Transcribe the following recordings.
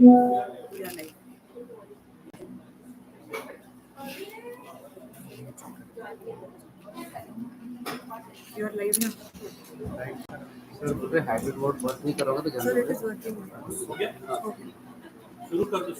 Yeah, like you're live now. Sir बोल रहे hybrid mode work नहीं करोगे तो Sir, जल्दी it is बोले working. हो गया Okay. शुरू कर दो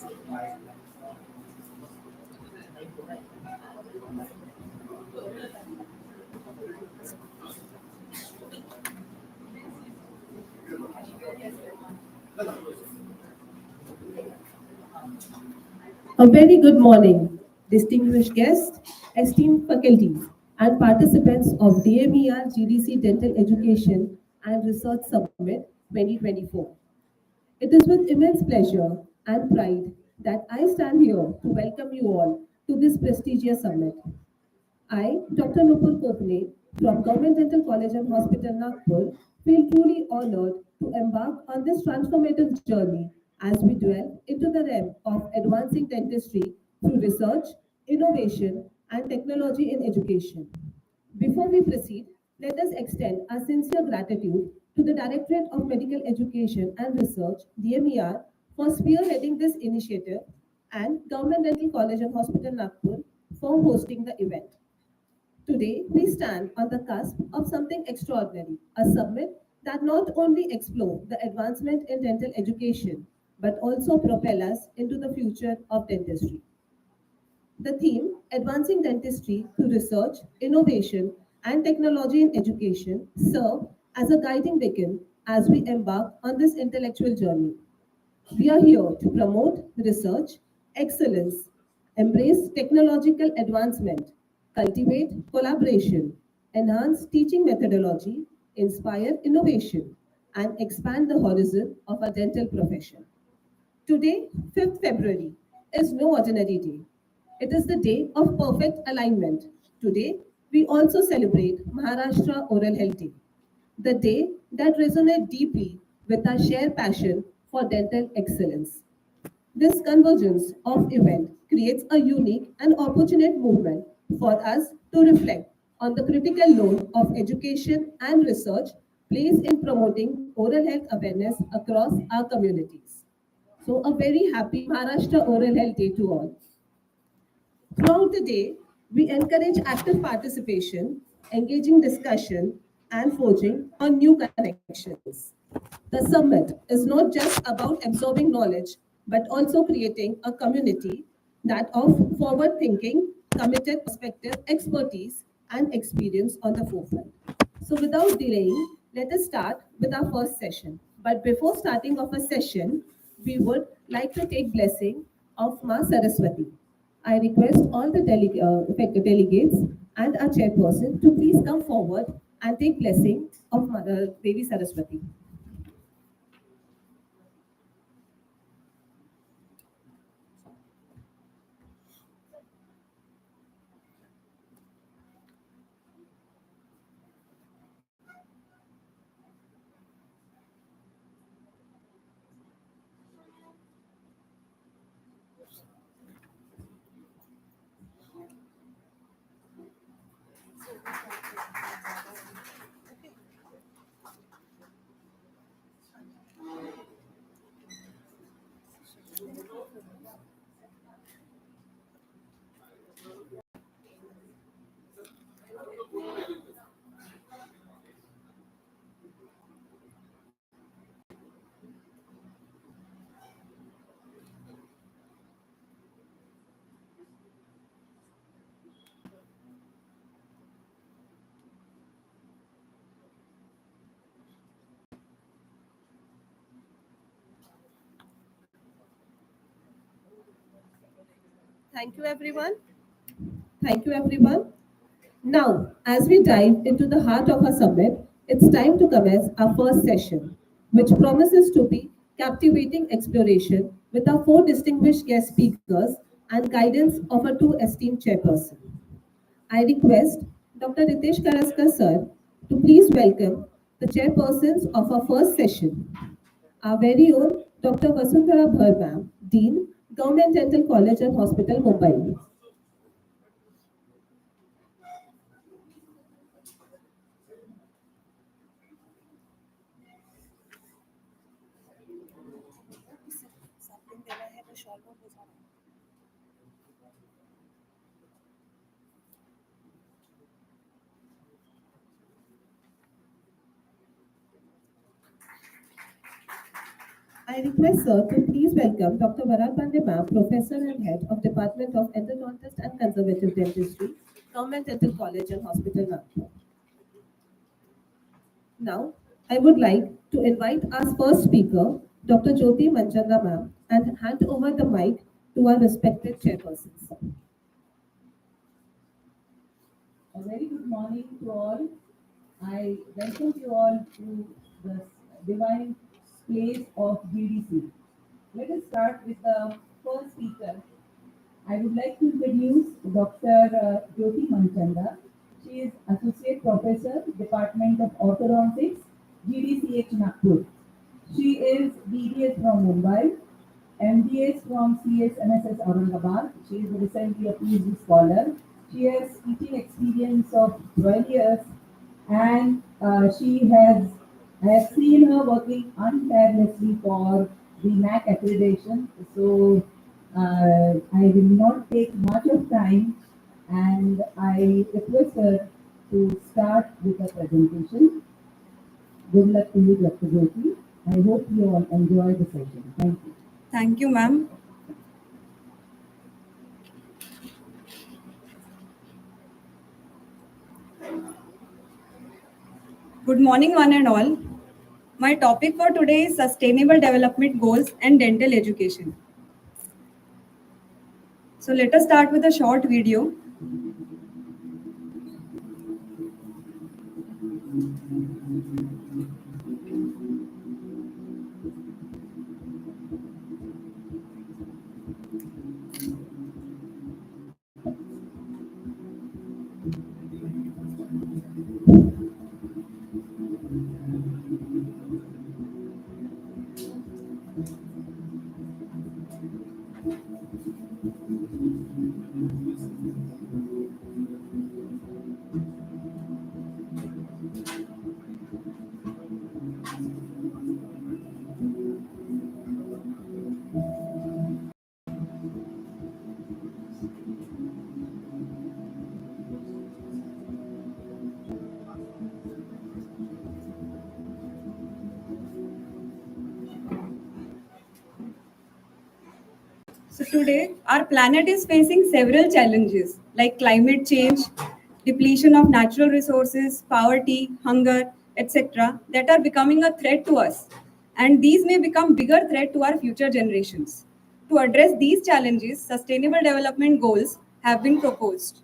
A very good morning, distinguished guests, esteemed faculty, and participants of DMER GDC Dental Education and Research Summit 2024. It is with immense pleasure and pride that I stand here to welcome you all to this prestigious summit. I, Dr. Nupur Kopne, from Government Dental College and Hospital, Nagpur, feel truly honored to embark on this transformative journey as we dwell into the realm of advancing dentistry through research, innovation, and technology in education. Before we proceed, let us extend our sincere gratitude to the Directorate of Medical Education and Research, DMER, for spearheading this initiative and Government Dental College and Hospital, Nagpur, for hosting the event. Today, we stand on the cusp of something extraordinary, a summit that not only explore the advancement in dental education, but also propel us into the future of dentistry. The theme, Advancing Dentistry Through Research, Innovation, and Technology in Education, serve as a guiding beacon as we embark on this intellectual journey. We are here to promote research, excellence, embrace technological advancement, cultivate collaboration, enhance teaching methodology, inspire innovation, and expand the horizon of our dental profession. Today, 5th February, is no ordinary day. It is the day of perfect alignment. Today, we also celebrate Maharashtra Oral Health Day, the day that resonates deeply with our shared passion for dental excellence. This convergence of event creates a unique and opportune movement for us to reflect on the critical role of education and research plays in promoting oral health awareness across our communities. So a very happy Maharashtra Oral Health Day to all. Throughout the day, we encourage active participation, engaging discussion, and forging on new connections. The summit is not just about absorbing knowledge, but also creating a community that of forward thinking, committed perspective, expertise, and experience on the forefront. So without delaying, let us start with our first session. But before starting of a session, we would like to take blessing of Ma Saraswati. I request all the delegates and our chairperson to please come forward and take blessing of Mother Devi Saraswati. Thank you, everyone. Thank you, everyone. Now, as we dive into the heart of our summit, it's time to commence our first session, which promises to be captivating exploration with our four distinguished guest speakers and guidance of our two esteemed chairpersons. I request Dr. Ritesh Karaskar sir to please welcome the chairpersons of our first session, our very own Dr. Vasundhara Bhar ma'am, Dean, Government Dental College and Hospital, Mumbai. I request sir to please welcome Dr. Dmer, Professor and Head of Department of Endodontist and Conservative Dentistry, Government Dental College and Hospital, Nagpur. Now, I would like to invite our first speaker, Dr. Jyoti Manchanda ma'am, and hand over the mic to our respected chairpersons. A very good morning to all. I welcome you all to the divine place of GDC. Let us start with the first speaker. I would like to introduce Dr. Jyoti Manchanda. She is Associate Professor, Department of Orthodontics, GDCH Nagpur. She is BDS from Mumbai, MDS from CSMSS Aurangabad. She is recently a PhD scholar. She has teaching experience of 12 years, and I have seen her working tirelessly for the NAC accreditation. So I will not take much of time, and I request her to start with the presentation. Good luck to you, Dr. Jyoti. I hope you all enjoy the session. Thank you. Thank you, ma'am. Good morning, one and all. My topic for today is Sustainable Development Goals and Dental Education. So let us start with a short video. So today, our planet is facing several challenges like climate change, depletion of natural resources, poverty, hunger, etc. that are becoming a threat to us. And these may become bigger threat to our future generations. To address these challenges, Sustainable Development Goals have been proposed.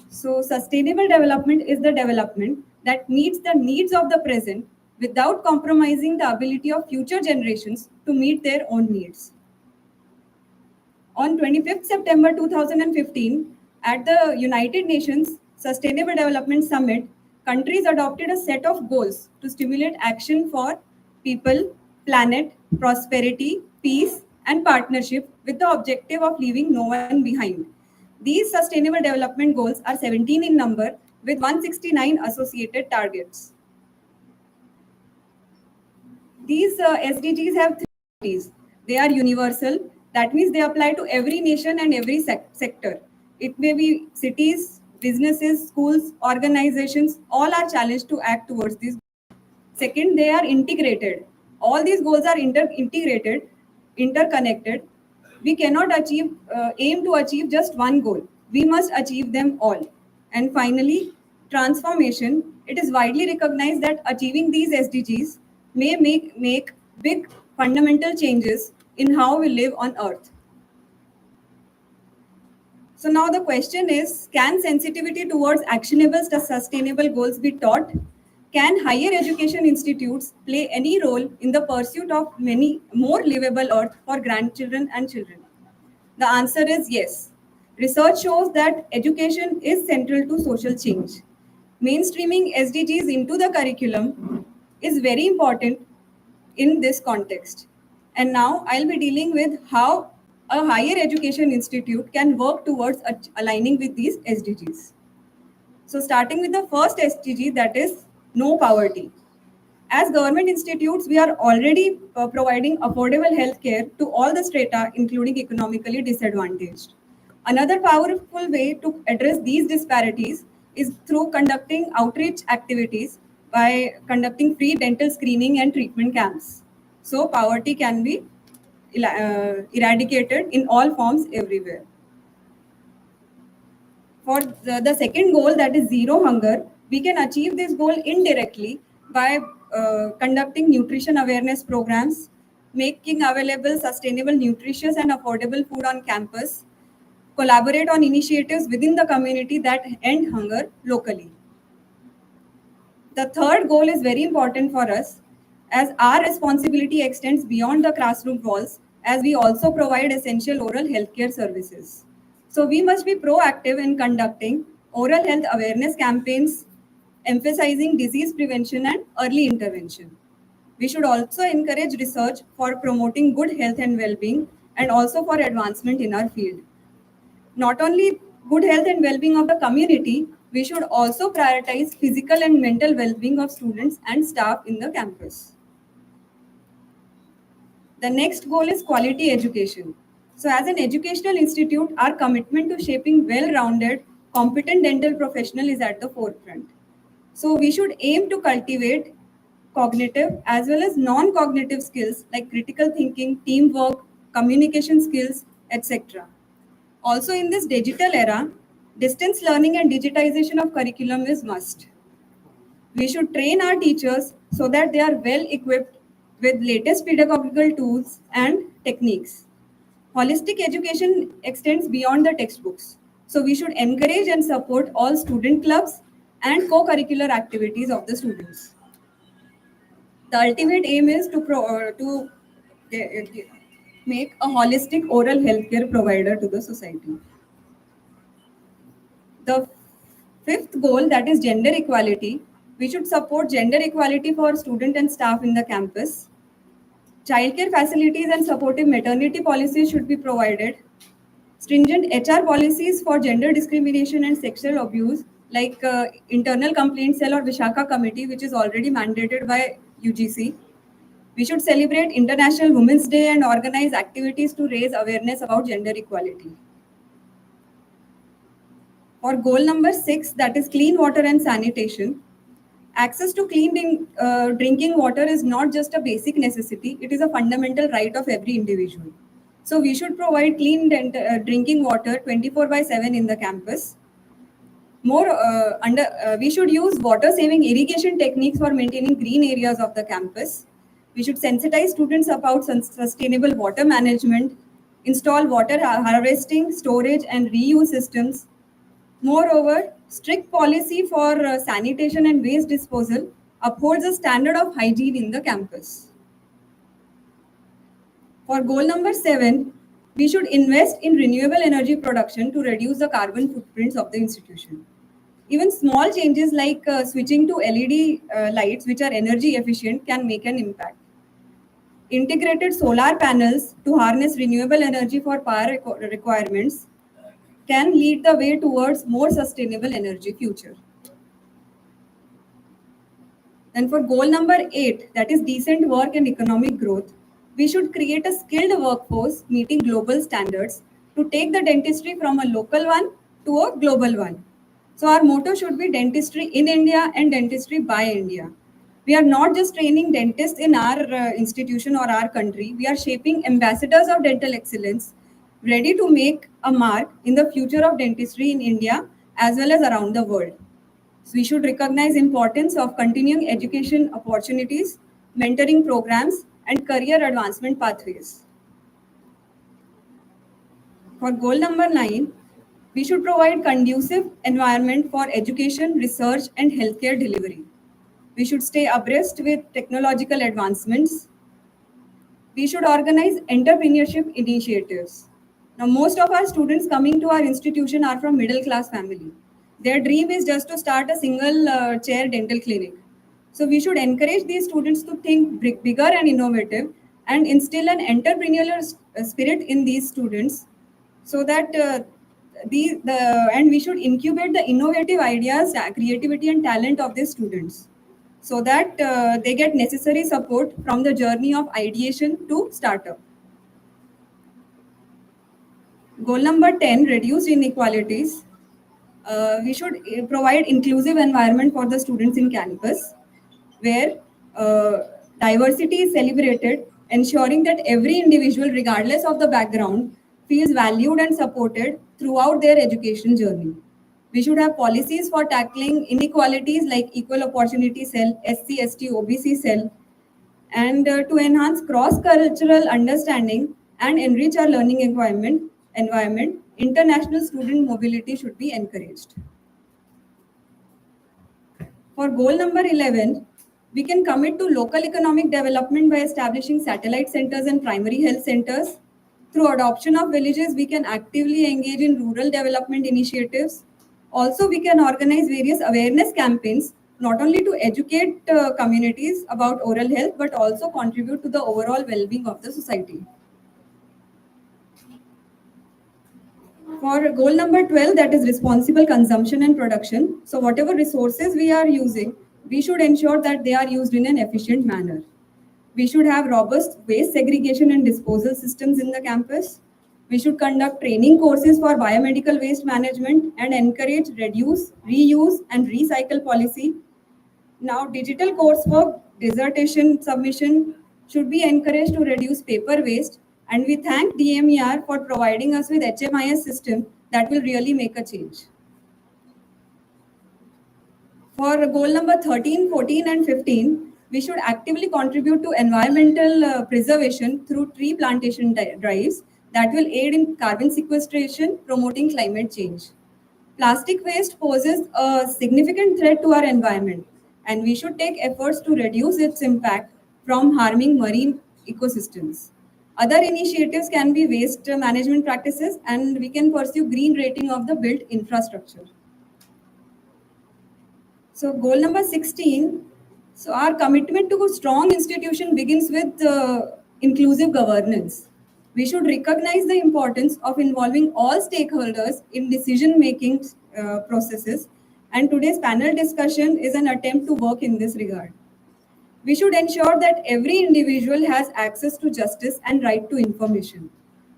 So sustainable development is the development that meets the needs of the present without compromising the ability of future generations to meet their own needs. On 25th September 2015, at the United Nations Sustainable Development Summit, countries adopted a set of goals to stimulate action for people, planet, prosperity, peace, and partnership with the objective of leaving no one behind. These Sustainable Development Goals are 17 in number with 169 associated targets. These SDGs have three qualities. They are universal, that means they apply to every nation and every sector. It may be cities, businesses, schools, organizations, all are challenged to act towards these. Second, they are integrated. All these goals are integrated, interconnected. We cannot aim to achieve just one goal. We must achieve them all. And finally, transformation. It is widely recognized that achieving these SDGs may make big fundamental changes in how we live on Earth. So now the question is, can sensitivity towards actionable sustainable goals be taught? Can higher education institutes play any role in the pursuit of many more livable Earth for grandchildren and children? The answer is yes. Research shows that education is central to social change. Mainstreaming SDGs into the curriculum is very important in this context. And now I'll be dealing with how a higher education institute can work towards aligning with these SDGs. So starting with the first SDG, that is no poverty. As government institutes, we are already providing affordable healthcare to all the strata, including economically disadvantaged. Another powerful way to address these disparities is through conducting outreach activities by conducting free dental screening and treatment camps. So, poverty can be eradicated in all forms everywhere. For the second goal, that is zero hunger, we can achieve this goal indirectly by conducting nutrition awareness programs, making available sustainable, nutritious, and affordable food on campus, collaborate on initiatives within the community that end hunger locally. The third goal is very important for us as our responsibility extends beyond the classroom walls as we also provide essential oral healthcare services. So we must be proactive in conducting oral health awareness campaigns, emphasizing disease prevention and early intervention. We should also encourage research for promoting good health and well-being and also for advancement in our field. Not only good health and well-being of the community, we should also prioritize physical and mental well-being of students and staff in the campus. The next goal is quality education. So as an educational institute, our commitment to shaping well-rounded, competent dental professional is at the forefront. So we should aim to cultivate cognitive as well as non-cognitive skills like critical thinking, teamwork, communication skills, etc. Also, in this digital era, distance learning and digitization of curriculum is must. We should train our teachers so that they are well equipped with latest pedagogical tools and techniques. Holistic education extends beyond the textbooks. So we should encourage and support all student clubs and co-curricular activities of the students. The ultimate aim is to make a holistic oral healthcare provider to the society. The fifth goal, that is gender equality, we should support gender equality for student and staff in the campus. Childcare facilities and supportive maternity policies should be provided. Stringent HR policies for gender discrimination and sexual abuse, like internal complaint cell or Vishaka committee, which is already mandated by UGC. We should celebrate International Women's Day and organize activities to raise awareness about gender equality. For goal number 6, that is clean water and sanitation, access to clean drinking water is not just a basic necessity, it is a fundamental right of every individual. So we should provide clean drinking water 24 by 7 in the campus. We should use water saving irrigation techniques for maintaining green areas of the campus. We should sensitize students about sustainable water management, install water harvesting, storage, and reuse systems. Moreover, strict policy for sanitation and waste disposal upholds a standard of hygiene in the campus. For goal number 7, we should invest in renewable energy production to reduce the carbon footprints of the institution. Even small changes like switching to LED lights, which are energy efficient, can make an impact. Integrated solar panels to harness renewable energy for power requirements can lead the way towards more sustainable energy future. And for goal number 8, that is decent work and economic growth, we should create a skilled workforce meeting global standards to take the dentistry from a local one to a global one. So our motto should be dentistry in India and dentistry by India. We are not just training dentists in our institution or our country. We are shaping ambassadors of dental excellence ready to make a mark in the future of dentistry in India as well as around the world. So we should recognize importance of continuing education opportunities, mentoring programs, and career advancement pathways. For goal number 9, we should provide conducive environment for education, research, and healthcare delivery. We should stay abreast with technological advancements. We should organize entrepreneurship initiatives. Now, most of our students coming to our institution are from middle class family. Their dream is just to start a single chair dental clinic. So we should encourage these students to think bigger and innovative and instill an entrepreneurial spirit in these students so that and we should incubate the innovative ideas, creativity and talent of these students. so that they get necessary support from the journey of ideation to startup. Goal number 10, reduce inequalities. We should provide inclusive environment for the students in campus where diversity is celebrated, ensuring that every individual, regardless of the background, feels valued and supported throughout their education journey. We should have policies for tackling inequalities like equal opportunity cell, SC, ST, OBC cell, and to enhance cross-cultural understanding and enrich our learning environment, international student mobility should be encouraged. For goal number 11, we can commit to local economic development by establishing satellite centers and primary health centers. Through adoption of villages, we can actively engage in rural development initiatives. Also, we can organize various awareness campaigns, not only to educate communities about oral health, but also contribute to the overall well-being of the society. For goal number 12, that is responsible consumption and production. So whatever resources we are using, we should ensure that they are used in an efficient manner. We should have robust waste segregation and disposal systems in the campus. We should conduct training courses for biomedical waste management and encourage reduce, reuse, and recycle policy. Now, digital coursework, dissertation submission should be encouraged to reduce paper waste. And we thank DMER for providing us with HMIS system that will really make a change. For goal number 13, 14, and 15, we should actively contribute to environmental preservation through tree plantation drives that will aid in carbon sequestration, promoting climate change. Plastic waste poses a significant threat to our environment, and we should take efforts to reduce its impact from harming marine ecosystems. Other initiatives can be waste management practices, and we can pursue green rating of the built infrastructure. So goal number 16, so our commitment to a strong institution begins with inclusive governance. We should recognize the importance of involving all stakeholders in decision-making processes, and today's panel discussion is an attempt to work in this regard. We should ensure that every individual has access to justice and right to information.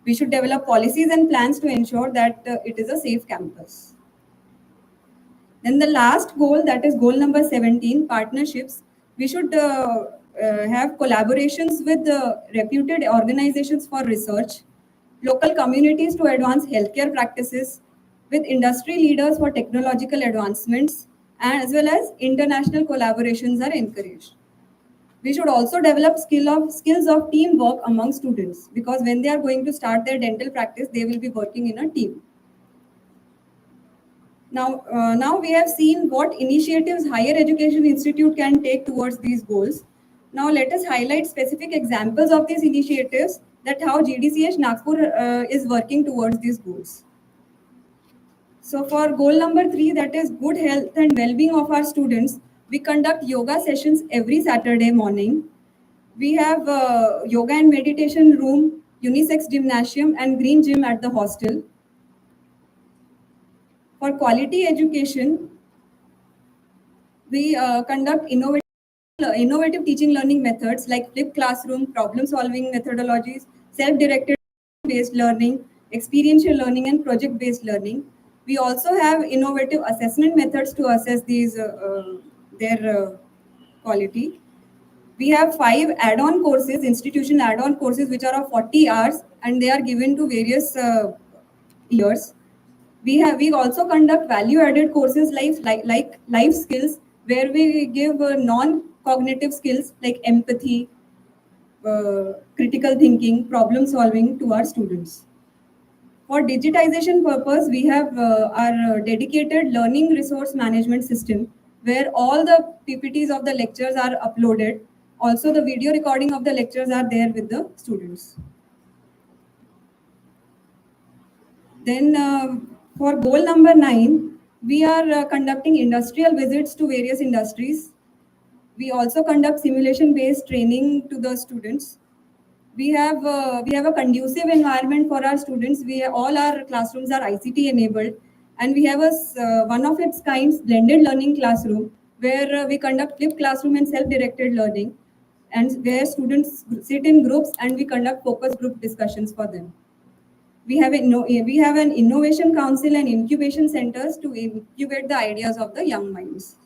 We should develop policies and plans to ensure that it is a safe campus. Then the last goal, that is goal number 17, partnerships. We should have collaborations with reputed organizations for research, local communities to advance healthcare practices, with industry leaders for technological advancements, and as well as international collaborations are encouraged. We should also develop skills of teamwork among students, because when they are going to start their dental practice, they will be working in a team. Now we have seen what initiatives higher education institute can take towards these goals. Now let us highlight specific examples of these initiatives, that how GDCH Nagpur is working towards these goals. So for goal number 3, that is good health and well-being of our students, we conduct yoga sessions every Saturday morning. We have yoga and meditation room, unisex gymnasium, and green gym at the hostel. For quality education, we conduct innovative teaching learning methods like flipped classroom, problem-solving methodologies, self-directed based learning, experiential learning, and project-based learning. We also have innovative assessment methods to assess their quality. We have 5 add-on courses, institution add-on courses, which are of 40 hours, and they are given to various years. We also conduct value-added courses like life skills, where we give non-cognitive skills like empathy, critical thinking, problem solving to our students. For digitization purpose, we have our dedicated learning resource management system, where all the PPTs of the lectures are uploaded. Also, the video recording of the lectures are there with the students. Then for goal number 9, we are conducting industrial visits to various industries. We also conduct simulation-based training to the students. We have a conducive environment for our students. All our classrooms are ICT enabled, and we have one of its kinds blended learning classroom, where we conduct flipped classroom and self-directed learning, and where students sit in groups and we conduct focus group discussions for them. We have an innovation council and incubation centers to incubate the ideas of the young minds.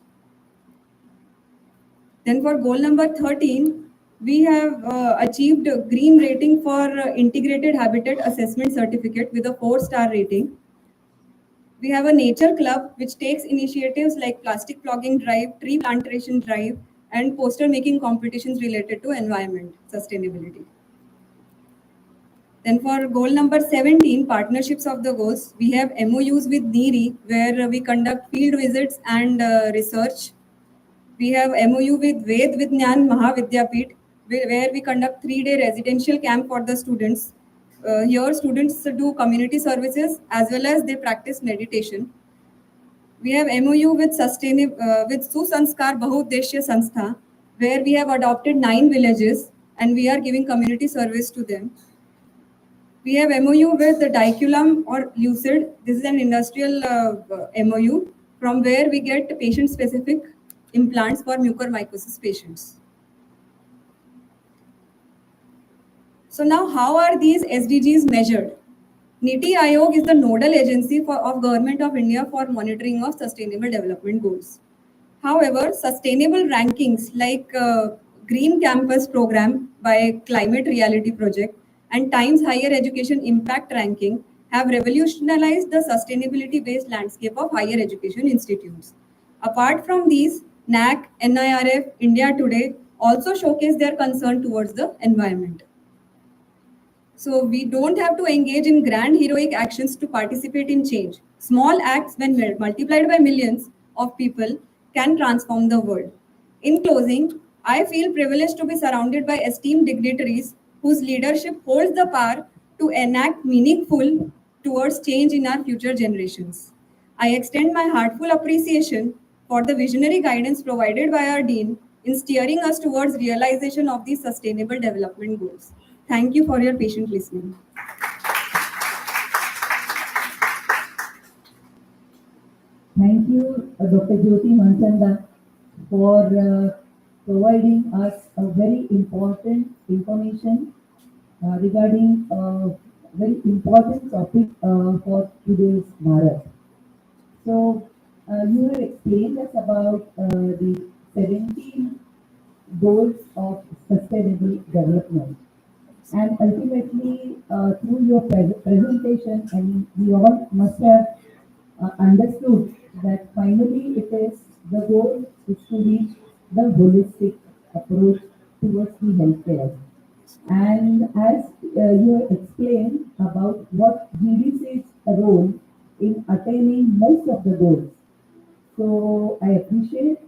Then for goal number 13, we have achieved a green rating for integrated habitat assessment certificate with a 4-star rating. We have a nature club which takes initiatives like plastic plugging drive, tree plantation drive, and poster making competitions related to environment sustainability. Then for goal number 17, partnerships of the goals, we have MOUs with NEERI where we conduct field visits and research. We have MOU with Ved Vignan Mahavidyapeeth where we conduct 3-day residential camp for the students. Here students do community services as well as they practice meditation. We have MOU with with Susanskar Bahuddeshya Sanstha where we have adopted 9 villages and we are giving community service to them. We have MOU with the Diculum or Lucid. This is an industrial MOU from where we get patient-specific implants for mucormycosis patients. So now how are these SDGs measured? NITI Aayog is the nodal agency of Government of India for monitoring of sustainable development goals. However, sustainable rankings like Green Campus Program by Climate Reality Project and Times Higher Education Impact Ranking have revolutionized the sustainability-based landscape of higher education institutes. Apart from these, NAC, NIRF, India Today also showcase their concern towards the environment. So we don't have to engage in grand heroic actions to participate in change. Small acts, when multiplied by millions of people, can transform the world. In closing, I feel privileged to be surrounded by esteemed dignitaries whose leadership holds the power to enact meaningful towards change in our future generations. I extend my heartful appreciation for the visionary guidance provided by our Dean in steering us towards realization of these sustainable development goals. Thank you for your patient listening. Thank you, Dr. Jyoti Mansanda, for providing us a very important information regarding a very important topic for today's Bharat. So, you have explained us about the 17 goals of sustainable development. And ultimately, through your presentation, and we all must have understood that finally it is the goal is to reach the holistic approach towards the healthcare. And as you explained about what GDC's role in attaining most of the goals. So I appreciate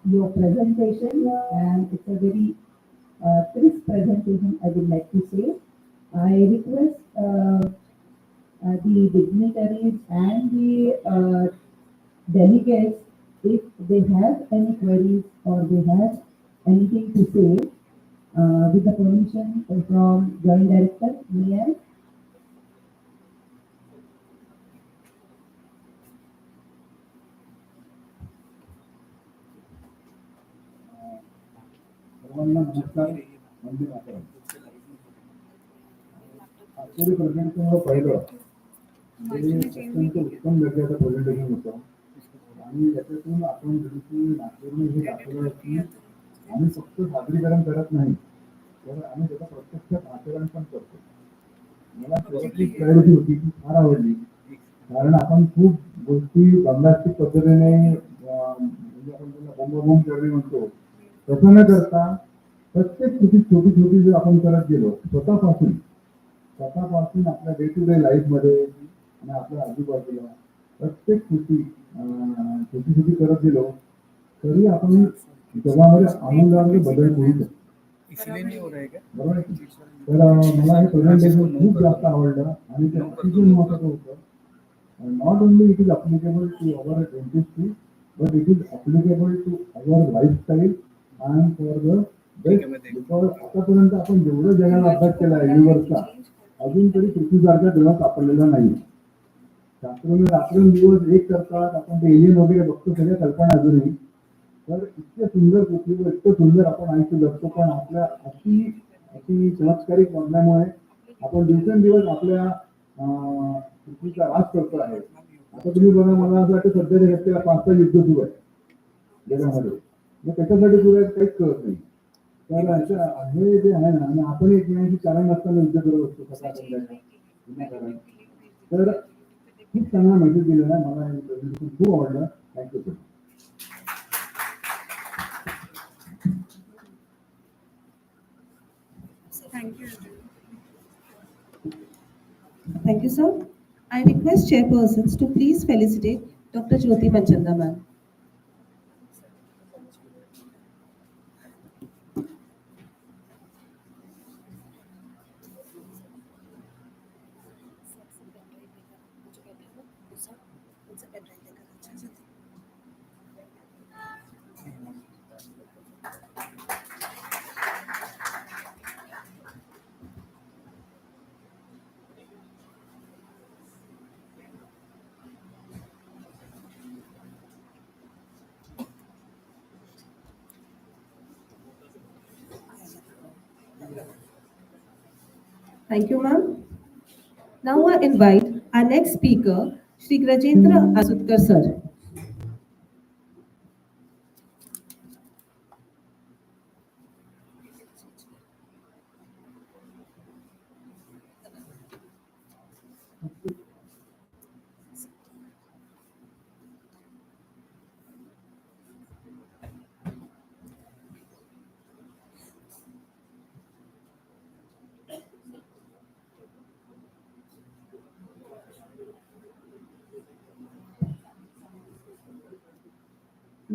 your presentation and it's a very crisp presentation I would like to say. I request the dignitaries and the delegates, if they have any queries or they have anything to say, with the permission from Joint Director, may I? सर्वांना नमस्कार. वंदे मातरम. आजचे presentation पाहिलं ते अत्यंत उत्तम दर्जाचं presentation होतं आणि याच्यातून आपण जरी की नागपूरने हे दाखवलं की आम्ही फक्त सादरीकरण करत नाही तर आम्ही त्याचं प्रत्यक्षात आचरण पण करतो. मला शेवटची प्रायोरिटी होती ती फार आवडली कारण आपण खूप गोष्टी बंदास्तिक पद्धतीने म्हणजे आपण त्याला बोंबाबोंब करणे म्हणतो तसं न करता प्रत्येक छोटी छोटी छोटी जर आपण करत गेलो स्वतःपासून आपल्या डे टू डे लाईफमध्ये आणि आपल्या आजूबाजूला प्रत्येक छोटी छोटी करत गेलो तरी आपण जगामध्ये आनंदाने बदल होऊ शकतो. बरोबर आहे. तर मला हे प्रेझेंटेशन खूप जास्त आवडलं आणि ते अतिशय महत्त्वाचं होतं. Not only it is applicable to our dentistry, but it is applicable to our lifestyle and for the best. Because आतापर्यंत आपण जेवढं जगाला अभ्यास केला आहे युनिव्हर्सचा अजून तरी पृथ्वीसारखा ग्रह सापडलेला नाही. शास्त्रज्ञ रात्रंदिवस एक करतात. आपण ते एलियन वगैरे बघतो सगळ्या कल्पना अजूनही तर इतके सुंदर पृथ्वीवर इतकं सुंदर आपण आयुष्य जगतो, पण आपल्या अशी अशी चमत्कारिक बनल्यामुळे आपण दिवसेंदिवस आपल्या पृथ्वीचा ऱ्हास करतो आहे. आता तुम्ही बघा, मला असं वाटतं सध्याच्या घटनेला 5 युद्ध सुरू आहे जगामध्ये. मग त्याच्यासाठी सुरू आहे काहीच कळत नाही. तर हे जे आहे ना, आणि आपण एकमेकांची कारण नसताना युद्ध करत असतो सकाळ संध्याकाळ विनाकारण. तर खूप चांगला मेसेज दिलेला आहे. मला हे presentation खूप आवडलं. Thank you sir. Thank you. Thank you, sir. I request chairpersons to please felicitate Dr. Jyoti Manchanda ma'am. Thank you, ma'am. Now I invite our next speaker, Shri Grajendra Asutkar sir.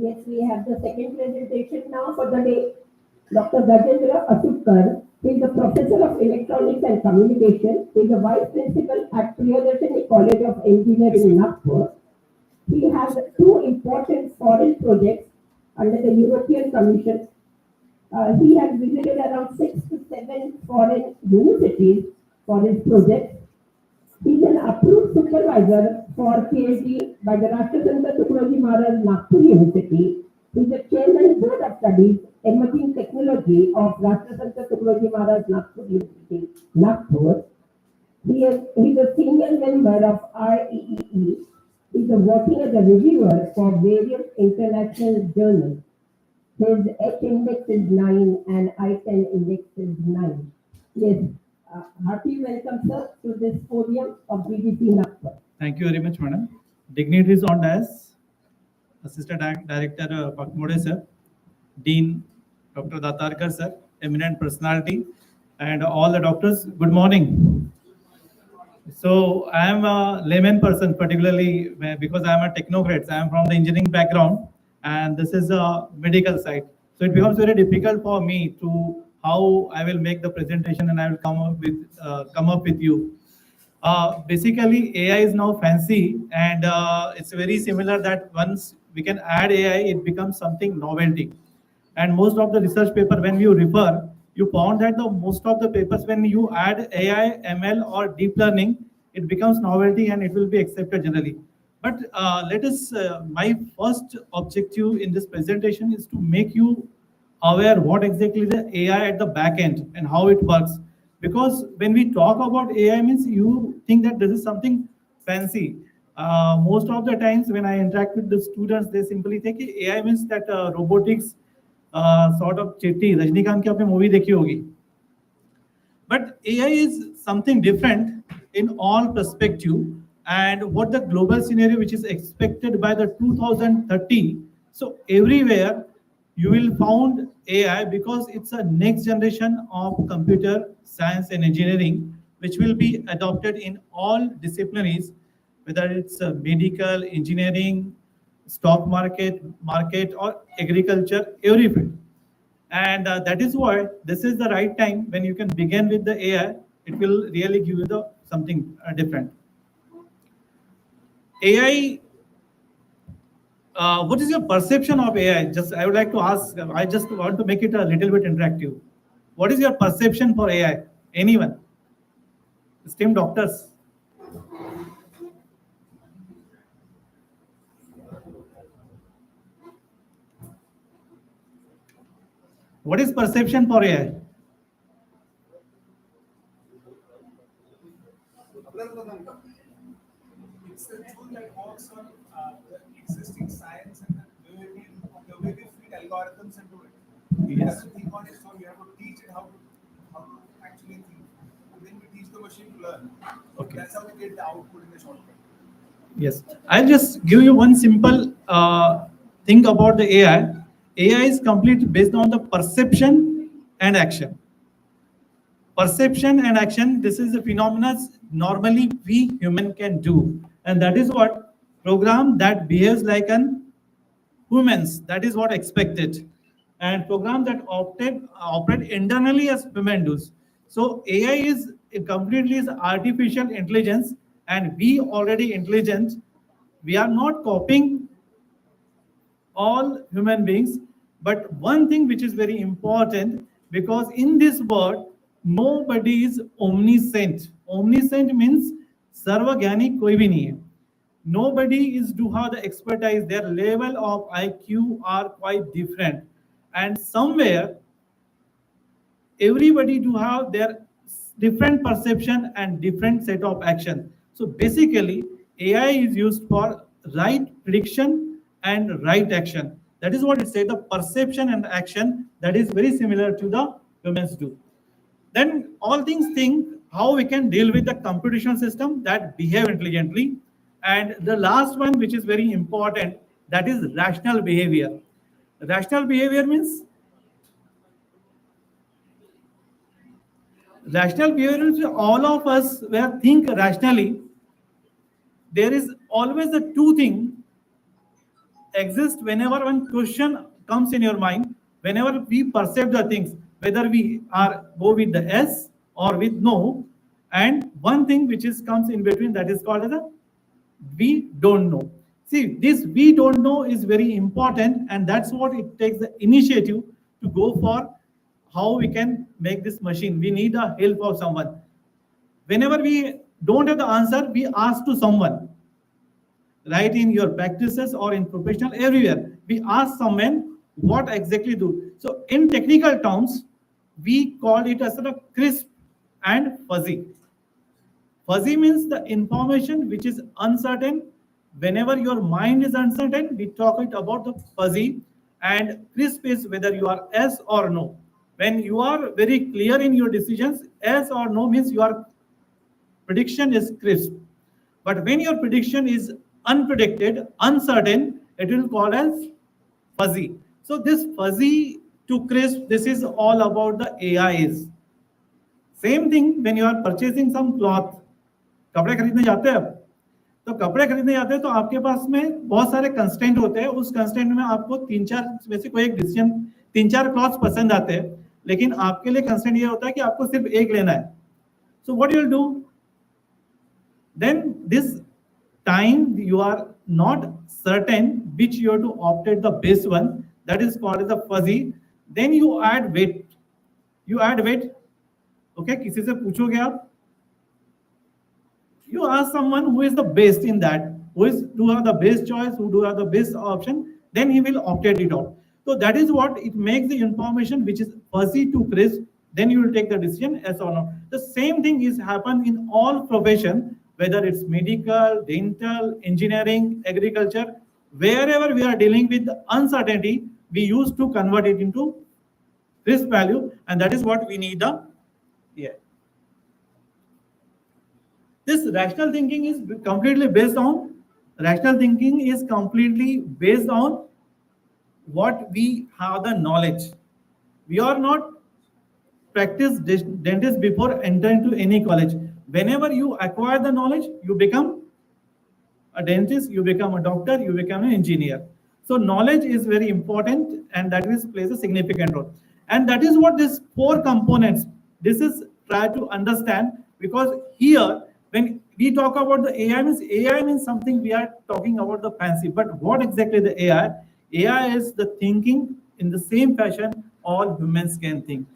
Yes, we have the second presentation now for the day. Dr. Gajendra Asutkar, he is a professor of electronics and communication. He is a vice principal at Priyadarshini College of Engineering, Nagpur. He has two important foreign projects under the European Commission. He has visited around 6 to 7 foreign universities for his projects. He is an approved supervisor for PhD by the Rashtrasanta Tukaji Maharaj Nagpur University. He is the chairman board of studies emerging technology of Rashtrasanta Tukaji Maharaj Nagpur University, Nagpur. He is a senior member of REEE. He is working as a reviewer for various international journals. His H index is 9 and I-10 index is 9. Yes, hearty welcome, sir, to this podium of BBC Nagpur. Thank you very much, madam. Dignitaries on dais, Assistant Director Pakmode sir, Dean Dr. Datarkar sir, eminent personality, and all the doctors, good morning. So I am a layman person, particularly because I am a technocrat. I am from the engineering background, and this is a medical side. So it becomes very difficult for me to how I will make the presentation, and I will come up with you. Basically, AI is now fancy, and it's very similar that once we can add AI, it becomes something novelty. And most of the research paper, when you refer, you found that the most of the papers, when you add AI, ML, or deep learning, it becomes novelty and it will be accepted generally. But my first objective in this presentation is to make you aware what exactly the AI at the back end and how it works. Because when we talk about AI means you think that this is something fancy. Most of the times when I interact with the students, they simply think AI means that robotics sort of चिट्टी रजनीकांत की आपने movie देखी होगी. But AI is something different in all perspective, and what the global scenario which is expected by the 2030. So everywhere you will found AI because it's a next generation of computer science and engineering which will be adopted in all disciplines, whether it's medical, engineering, stock market or agriculture, every field. And that is why this is the right time when you can begin with the AI. It will really give you the something different. AI. What is your perception of AI? Just I would like to ask. I just want to make it a little bit interactive. What is your perception for AI? Anyone? Esteemed doctors. What is perception for AI? It's a tool that works on the existing science and the way we feed algorithms into it. It Yes. doesn't think on its own. We have to teach it how to actually think. And then we teach the machine to learn. Okay. That's how we get the output in the short term. Yes, I'll just give you one simple thing about the AI. AI is completely based on the perception and action. Perception and action, this is a phenomena normally we human can do. And that is what program that behaves like an humans, that is what expected. And program that operate internally as human does. So AI is completely is artificial intelligence, and we already intelligent. We are not copying all human beings, but one thing which is very important, because in this world nobody is omniscient. Omniscient means सर्वज्ञानी कोई भी नहीं है. Nobody is do have the expertise. Their level of IQ are quite different, and somewhere everybody do have their different perception and different set of action. So basically AI is used for right prediction and right action. That is what it says, the perception and action, that is very similar to the humans do. Then all things think how we can deal with the computational system that behave intelligently. And the last one, which is very important, that is rational behavior. Rational behavior means rational behavior is all of us where think rationally. There is always the two thing exist whenever one question comes in your mind. Whenever we perceive the things, whether we are go with the yes or with no, and one thing which is comes in between, that is called as a we don't know. See, this we don't know is very important, and that's what it takes the initiative to go for how we can make this machine. We need the help of someone. Whenever we don't have the answer, we ask to someone. Right, in your practices or in professional, everywhere we ask someone what exactly do. So in technical terms, we call it as a crisp and fuzzy. Fuzzy means the information which is uncertain. Whenever your mind is uncertain, we talk it about the fuzzy. And crisp is whether you are yes or no. When you are very clear in your decisions, yes or no means your prediction is crisp. But when your prediction is unpredicted, uncertain, it will call as fuzzy. So this fuzzy to crisp, this is all about the AIs. Same thing when you are purchasing some cloth. कपड़े खरीदने जाते हैं आप, तो कपड़े खरीदने जाते हैं तो आपके पास में बहुत सारे कंस्टेंट होते हैं. उस कंस्टेंट में आपको तीन चार में से कोई एक डिसीजन, तीन चार क्लॉथ्स पसंद आते हैं, लेकिन आपके लिए कंस्टेंट ये होता है कि आपको सिर्फ एक लेना है. So what you will do? Then this time you are not certain which you have to opt at the best one, that is called as the fuzzy. Then you add weight. You add weight. Okay, किसी से पूछोगे आप, you ask someone who is the best in that, who is do have the best choice, who do have the best option, then he will opt it out. So that is what it makes the information which is fuzzy to crisp. Then you will take the decision yes or no. The same thing is happen in all profession, whether it's medical, dental, engineering, agriculture, wherever we are dealing with uncertainty, we used to convert it into crisp value, and that is what we need the yeah. This rational thinking is completely based on what we have the knowledge. We are not practice dentist before entering to any college. Whenever you acquire the knowledge, you become a dentist, you become a doctor, you become an engineer. So knowledge is very important, and that is plays a significant role. And that is what these four components, this is try to understand, because here when we talk about the AI means something we are talking about the fancy, but what exactly the AI? AI is the thinking in the same fashion all humans can think.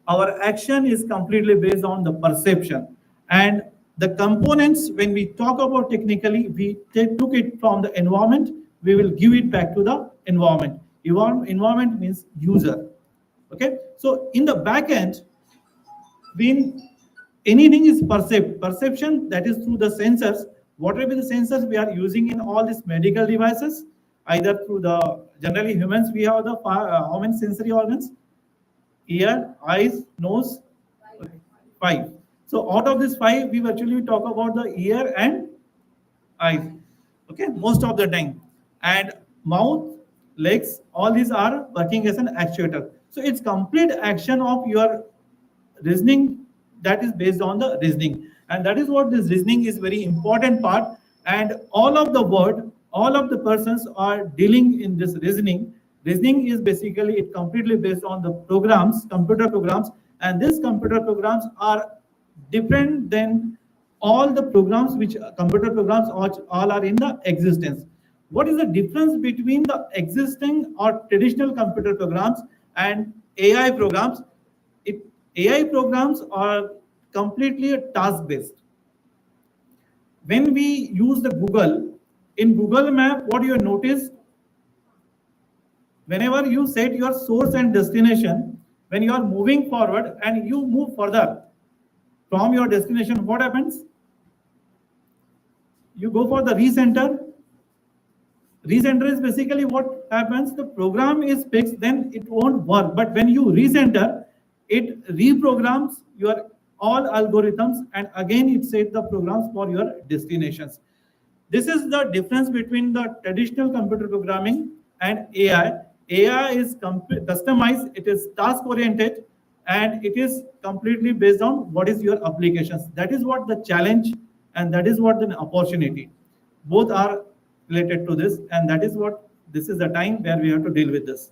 Our action is completely based on the perception, and the components, when we talk about technically, we took it from the environment, we will give it back to the environment. Environment means user, Okay, so in the back end, when anything is perception, that is through the sensors, whatever the sensors we are using in all these medical devices, either through the, generally humans, we have the how many sensory organs? Ear, eyes, nose, five. So out of these five, we virtually talk about the ear and eyes. Okay, most of the time. And mouth, legs, all these are working as an actuator. So it's complete action of your reasoning, that is based on the reasoning. And that is what this reasoning is very important part. And all of the word, all of the persons are dealing in this reasoning. Reasoning is basically it completely based on the programs, computer programs, and these computer programs are different than all the programs which computer programs all are in the existence. What is the difference between the existing or traditional computer programs and AI programs? It, AI programs are completely task based. When we use the Google, in Google Map, what you notice, whenever you set your source and destination, when you are moving forward and you move further from your destination, what happens? You go for the recenter. Recenter is basically what happens. The program is fixed, then it won't work. But when you recenter, it reprograms your all algorithms and again it sets the programs for your destinations. This is the difference between the traditional computer programming and AI. AI is customized, it is task oriented, and it is completely based on what is your applications. That is what the challenge and that is what the opportunity. Both are related to this, and that is what this is the time where we have to deal with this.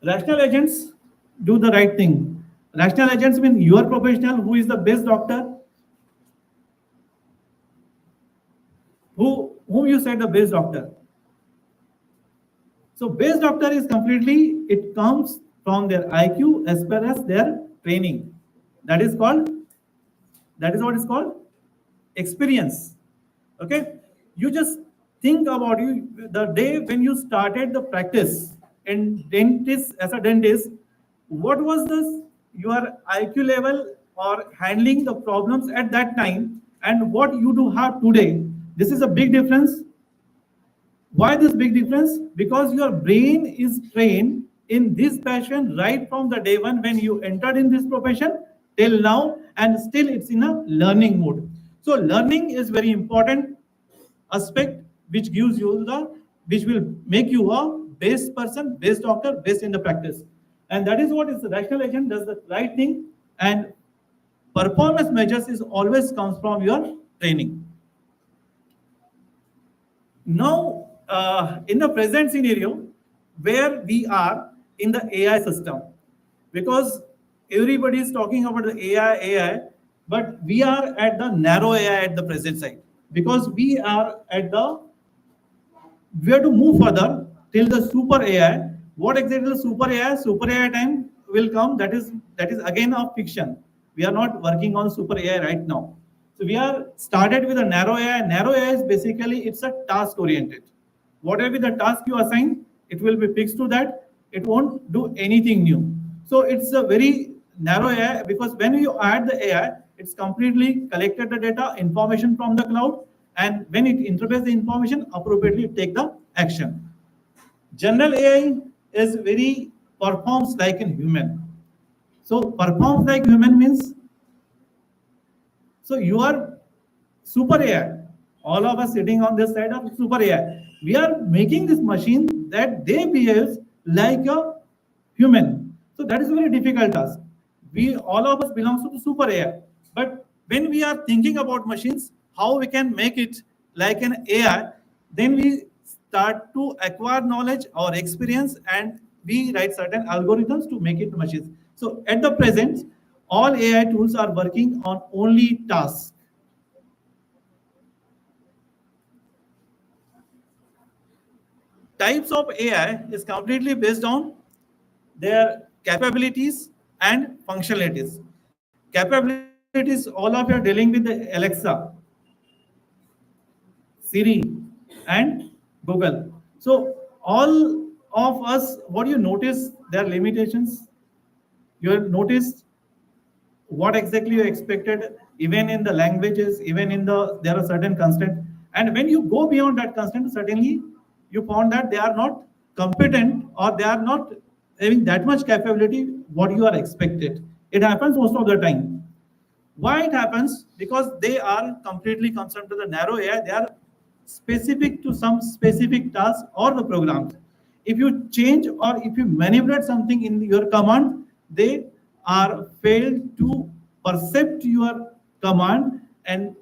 Rational agents do the right thing. Rational agents mean your professional who is the best doctor, whom you said the best doctor. So best doctor is completely, it comes from their IQ as well as their training. That is what is called experience. Okay, you just think about you the day when you started the practice in dentist as a dentist. What was this your IQ level or handling the problems at that time, and what you do have today? This is a big difference. Why this big difference? Because your brain is trained in this passion right from the day one when you entered in this profession till now, and still it's in a learning mode. So learning is very important aspect which gives you the, which will make you a best person, best doctor, best in the practice. And that is what is the rational agent does the right thing, and performance measures is always comes from your training. Now, in the present scenario, where we are in the AI system, because everybody is talking about the AI, but we are at the narrow AI at the present side, because we are at the, we have to move further till the super AI. What exactly is super AI? Super AI time will come. That is again a fiction. We are not working on super AI right now. So we are started with a narrow AI. Narrow AI is basically it's a task oriented. Whatever the task you assign, it will be fixed to that. It won't do anything new. So it's a very narrow AI because when you add the AI, it's completely collected the data, information from the cloud, and when it interprets the information, appropriately take the action. General AI is very performs like a human. So performs like human means, so you are super AI. All of us sitting on this side of super AI. We are making this machine that they behave like a human. So that is a very difficult task. We all of us belongs to the super AI. But when we are thinking about machines, how we can make it like an AI, then we start to acquire knowledge or experience, and we write certain algorithms to make it machines. So at the present, all AI tools are working on only tasks. Types of AI is completely based on their capabilities and functionalities. Capabilities, all of you are dealing with the Alexa, Siri, and Google. So all of us, what you notice, there are limitations. You have noticed what exactly you expected, even in the languages, even in the, there are certain constraints. And when you go beyond that constraint, certainly you found that they are not competent or they are not having that much capability what you are expected. It happens most of the time. Why it happens? Because they are completely concerned to the narrow AI. They are specific to some specific task or the programs. If you change or if you manipulate something in your command, they are failed to percept your command, and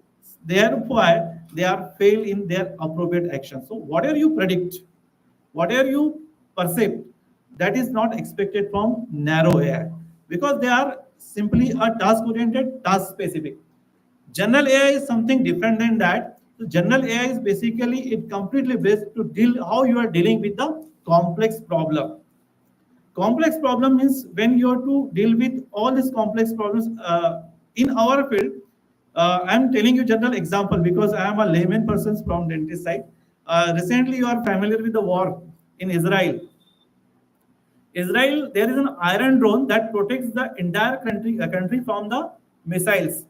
therefore they are fail in their appropriate action. So whatever you predict, whatever you perceive, that is not expected from narrow AI, because they are simply a task oriented, task specific. General AI is something different than that. So general AI is basically it completely based to deal how you are dealing with the complex problem. Complex problem means when you have to deal with all these complex problems in our field. I'm telling you general example because I am a layman person from dentist side. Recently, you are familiar with the war in Israel. Israel, there is an Iron Drone that protects the entire country from the missiles.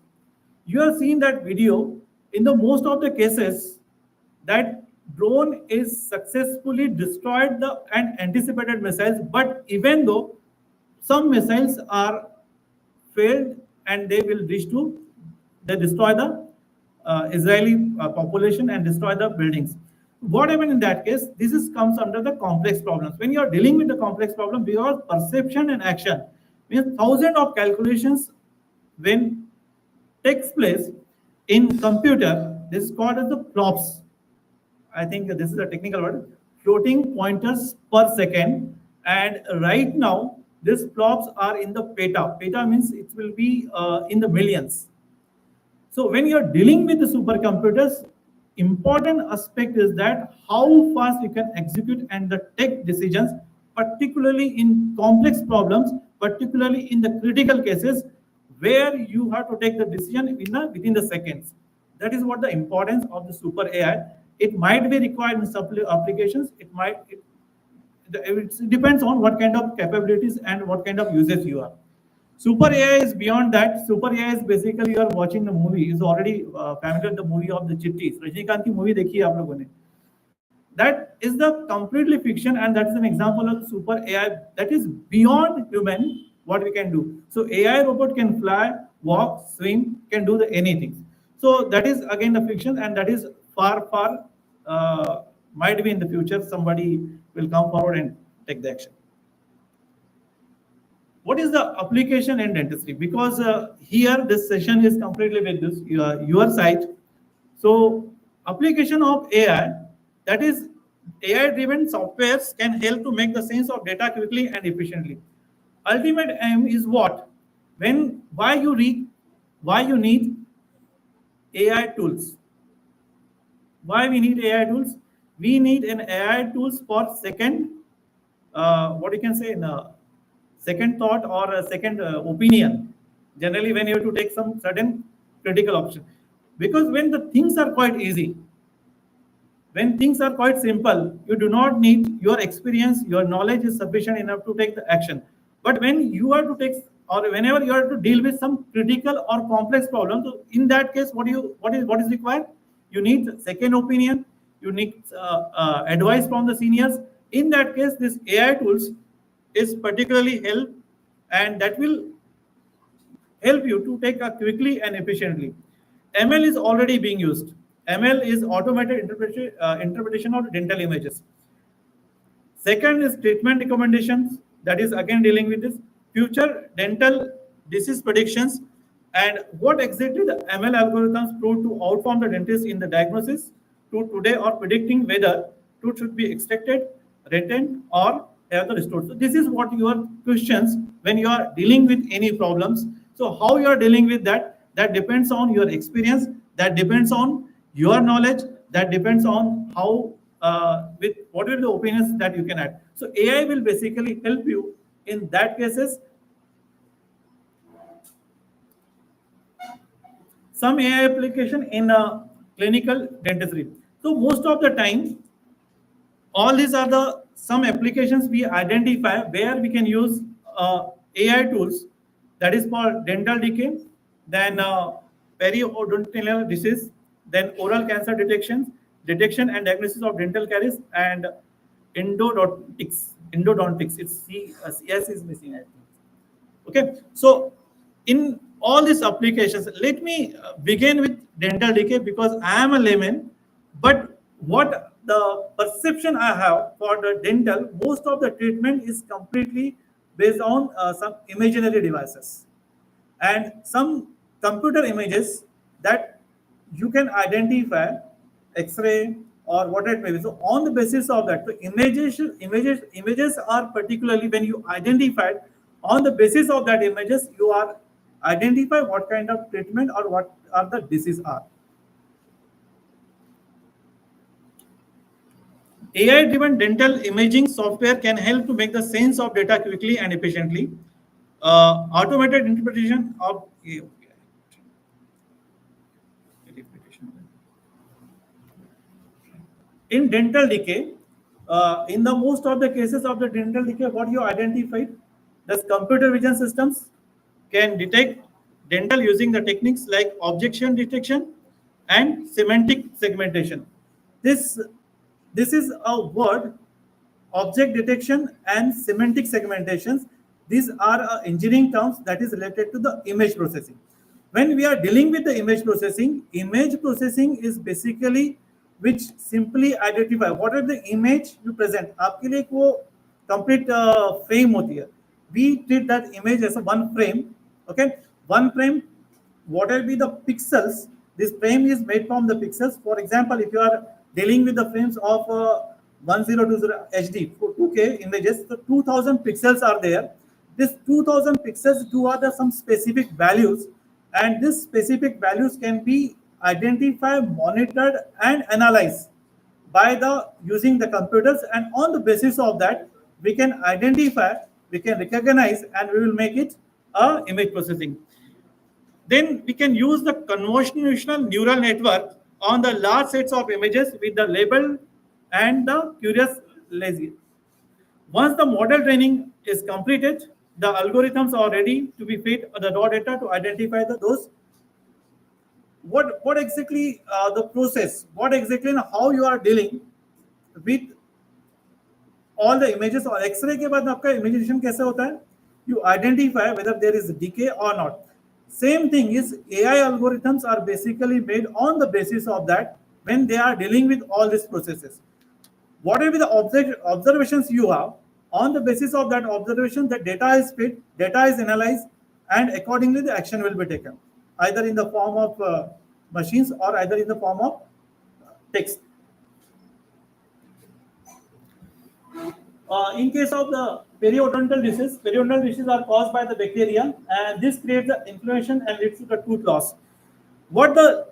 You have seen that video. In the most of the cases, that drone is successfully destroyed the and anticipated missiles. But even though some missiles are failed and they will reach to, they destroy the Israeli population and destroy the buildings. What happened in that case? This is comes under the complex problems. When you are dealing with the complex problem, because perception and action means thousands of calculations when takes place in computer. This is called as the flops. I think this is a technical word, floating pointers per second. And right now, these flops are in the peta. Peta means it will be in the millions. So when you're dealing with the supercomputers, important aspect is that how fast you can execute and the take decisions, particularly in complex problems, particularly in the critical cases where you have to take the decision within the seconds. That is what the importance of the super AI. It might be required in some applications. It depends on what kind of capabilities and what kind of users you are. Super AI is beyond that. Super AI is basically you are watching the movie. Is already familiar with the movie of the Chittis. Rajnikant की movie देखी है आप लोगों ने. That is the completely fiction, and that is an example of super AI that is beyond human what we can do. So AI robot can fly, walk, swim, can do the anything. So that is again the fiction, and that is far might be in the future somebody will come forward and take the action. What is the application in dentistry? Because here this session is completely with this your side. So application of AI, that is AI driven softwares can help to make the sense of data quickly and efficiently. Ultimate aim is what? When why you need AI tools? Why we need AI tools? We need an AI tools for second, what you can say, in a second thought or a second opinion. Generally, when you have to take some certain critical option, because when the things are quite easy, when things are quite simple, you do not need your experience, your knowledge is sufficient enough to take the action. But when you are to take or whenever you are to deal with some critical or complex problem, so in that case, what is required? You need second opinion. You need advice from the seniors. In that case, this AI tools is particularly help, and that will help you to take a quickly and efficiently. ML is already being used. ML is automated interpretation of dental images. Second is treatment recommendations. That is again dealing with this future dental disease predictions and what exactly the ML algorithms prove to outperform the dentist in the diagnosis to today or predicting whether tooth should be extracted, retained, or have the restored. So this is what your questions when you are dealing with any problems. So how you are dealing with that, that depends on your experience, that depends on your knowledge, that depends on how with what are the opinions that you can add. So AI will basically help you in that cases. Some AI application in clinical dentistry. So most of the time, all these are the some applications we identify where we can use AI tools, that is for dental decay, then periodontal disease, then oral cancer detection and diagnosis of dental caries, and endodontics. Endodontics. It's CS is missing, I think. Okay, so in all these applications, let me begin with dental decay because I am a layman. But what the perception I have for the dental, most of the treatment is completely based on some imaginary devices and some computer images that you can identify x-ray or what it may be. So on the basis of that, so images are particularly when you identified on the basis of that images, you are identify what kind of treatment or what are the disease are. AI-driven dental imaging software can help to make the sense of data quickly and efficiently. Automated interpretation of in dental decay, in the most of the cases of the dental decay, what you identified, the computer vision systems can detect dental using the techniques like objection detection and semantic segmentation. This this is a word, object detection and semantic segmentations. These are engineering terms that is related to the image processing. When we are dealing with the image processing is basically which simply identify what are the image you present. आपके लिए एक वो complete frame होती है. We treat that image as a one frame. Okay, one frame. What will be the pixels? This frame is made from the pixels. For example, if you are dealing with the frames of 1020 HD for 2K images, the 2000 pixels are there. This 2000 pixels do are the some specific values, and these specific values can be identified, monitored, and analyzed by the using the computers, and on the basis of that we can identify, we can recognize, and we will make it a image processing. Then we can use the convolutional neural network on the large sets of images with the label and the curious lazy. Once the model training is completed, the algorithms are ready to be fed the raw data to identify those. What exactly the process? What exactly and how you are dealing with all the images और X-ray के बाद आपका imagination कैसे होता है? You identify whether there is decay or not. Same thing is AI algorithms are basically made on the basis of that when they are dealing with all these processes. Whatever the observations you have, on the basis of that observation, the data is fed, data is analyzed, and accordingly the action will be taken, either in the form of machines or either in the form of text. In case of the periodontal diseases are caused by the bacteria, and this creates the inflammation and leads to the tooth loss. What the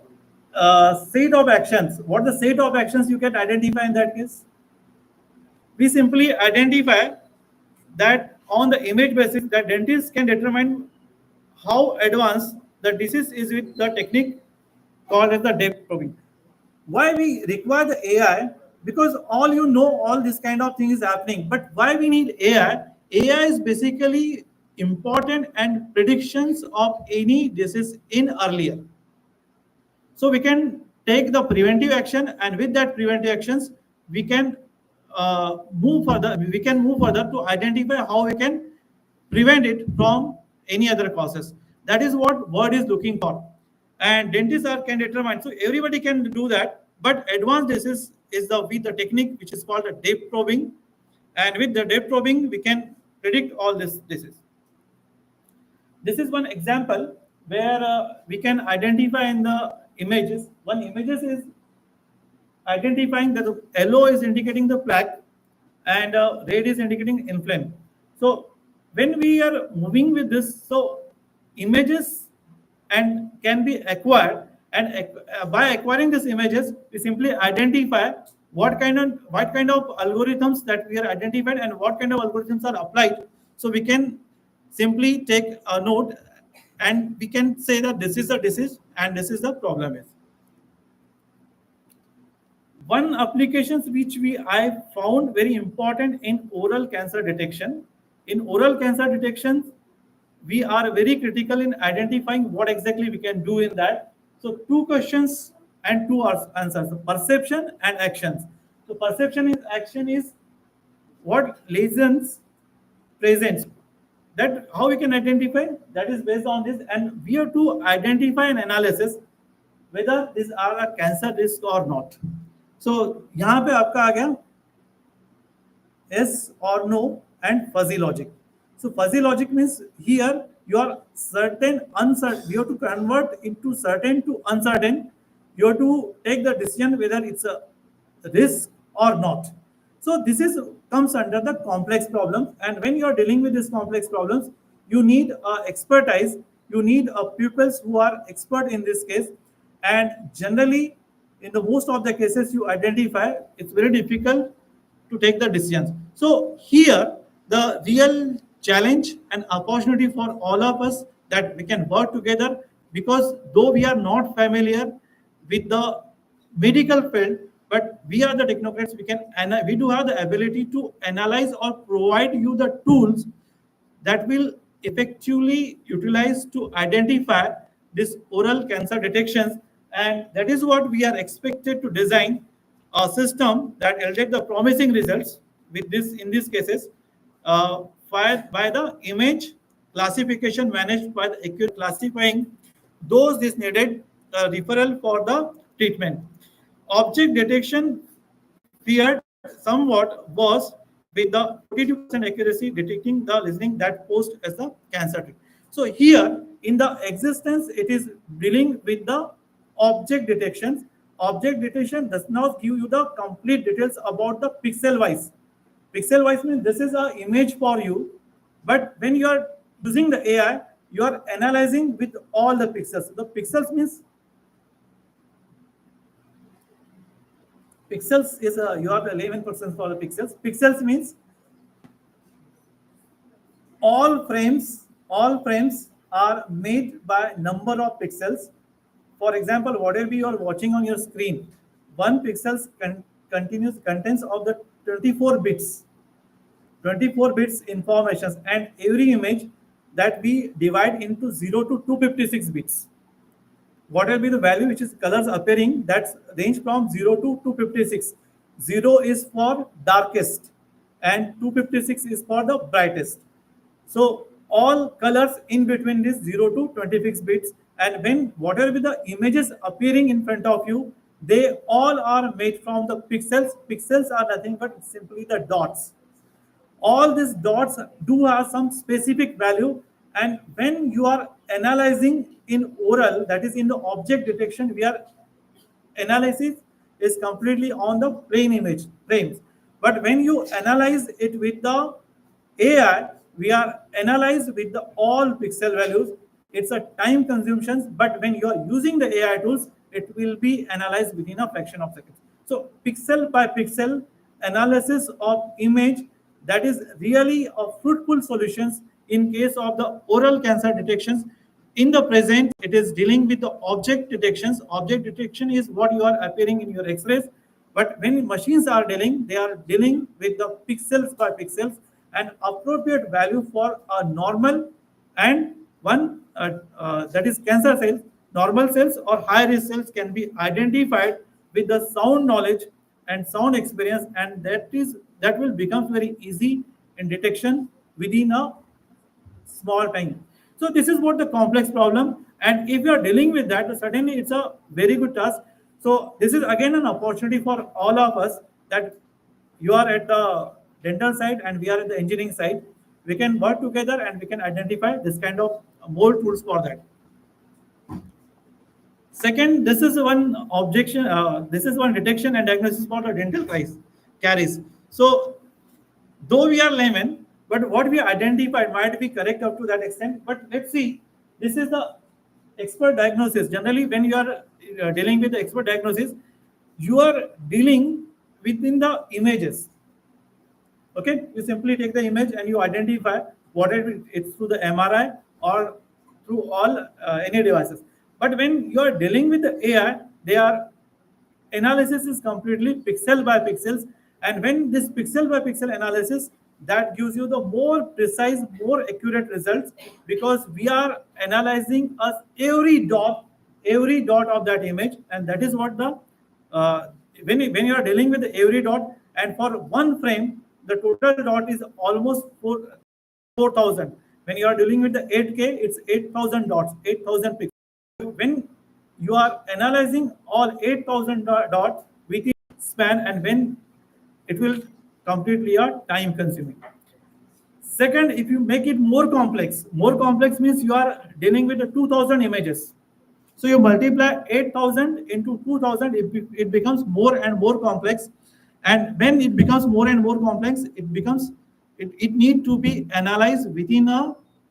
set of actions? What the set of actions you can identify in that case? We simply identify that on the image basis, the dentist can determine how advanced the disease is with the technique called as the depth probing. Why we require the AI? Because all this kind of thing is happening. But why we need AI? AI is basically important and predictions of any disease in earlier. So we can take the preventive action, and with that preventive actions, we can move further. We can move further to identify how we can prevent it from any other causes. That is what word is looking for, and dentists can determine. So everybody can do that, but advanced disease is with the technique which is called the depth probing, and with the depth probing, we can predict all this disease. This is one example where we can identify in the images. One images is identifying that the yellow is indicating the plaque and red is indicating inflamed. So when we are moving with this, so images and can be acquired, and by acquiring these images, we simply identify what kind of algorithms that we are identified and what kind of algorithms are applied. So we can simply take a note and we can say that this is the disease and this is the problem is. one applications which I found very important in oral cancer detection. In oral cancer detection, we are very critical in identifying what exactly we can do in that. So two questions and two answers: perception and actions. So perception is action is what lesions presents, that how we can identify, that is based on this, and we have to identify and analysis whether these are a cancer risk or not. So यहाँ पे आपका आ गया yes or no and fuzzy logic. So fuzzy logic means here you are certain uncertain, you have to convert into certain to uncertain. You have to take the decision whether it's a risk or not. So this is comes under the complex problems, and when you are dealing with these complex problems, you need expertise. You need pupils who are expert in this case, and generally, in the most of the cases you identify, it's very difficult to take the decisions. So here, the real challenge and opportunity for all of us that we can work together, because though we are not familiar with the medical field, but we are the technocrats. We do have the ability to analyze or provide you the tools that will effectively utilize to identify this oral cancer detections, and that is what we are expected to design a system that will get the promising results with this in these cases, by the image classification managed by the accurate classifying those is needed referral for the treatment. Object detection feared somewhat was with the 42% accuracy detecting the listening that posed as the cancer treatment. So here in the existence, it is dealing with the object detections. Object detection does not give you the complete details about the pixel wise. Pixel wise means this is an image for you, but when you are using the AI, you are analyzing with all the pixels. The pixels means pixels is you are the 11% for the pixels. Pixels means all frames are made by number of pixels. For example, whatever you are watching on your screen, one pixels continues contents of the 24 bits informations, and every image that we divide into 0 to 256 bits. What will be the value which is colors appearing, that's range from 0 to 256. 0 is for darkest and 256 is for the brightest. So all colors in between this 0 to 26 bits, and when whatever be the images appearing in front of you, they all are made from the pixels. Pixels are nothing but simply the dots. All these dots do have some specific value, and when you are analyzing in oral, that is in the object detection, we are analysis is completely on the plain image frames. But when you analyze it with the AI, we are analyzed with the all pixel values. It's a time consumption, but when you are using the AI tools, it will be analyzed within a fraction of seconds. So pixel by pixel analysis of image, that is really a fruitful solutions in case of the oral cancer detections. In the present, it is dealing with the object detections. Object detection is what you are appearing in your x-rays, but when machines are dealing, they are dealing with the pixels by pixels, and appropriate value for a normal and one that is cancer cells, normal cells or high risk cells can be identified with the sound knowledge and sound experience, and that will become very easy in detection within a small time. So this is what the complex problem, and if you are dealing with that, certainly it's a very good task. So this is again an opportunity for all of us, that you are at the dental side and we are at the engineering side. We can work together and we can identify this kind of more tools for that. Second, this is one objection. This is one detection and diagnosis for the dental caries. So though we are laymen, but what we identified might be correct up to that extent. But let's see, this is the expert diagnosis. Generally, when you are dealing with the expert diagnosis, you are dealing within the images. Okay, you simply take the image and you identify whatever it's through the MRI or through all any devices. But when you are dealing with the AI, they are analysis is completely pixel by pixels, and when this pixel by pixel analysis, that gives you the more precise, more accurate results, because we are analyzing us every dot of that image, and that is what the when you are dealing with every dot, and for one frame the total dot is almost 4,000. When you are dealing with the 8K, it's 8,000 dots, 8,000 pixels. When you are analyzing all 8,000 dots within span, and when it will completely time consuming. Second, if you make it more complex means you are dealing with the 2,000 images. So you multiply 8,000 into 2,000, it becomes more and more complex. And when it becomes more and more complex, it need to be analyzed within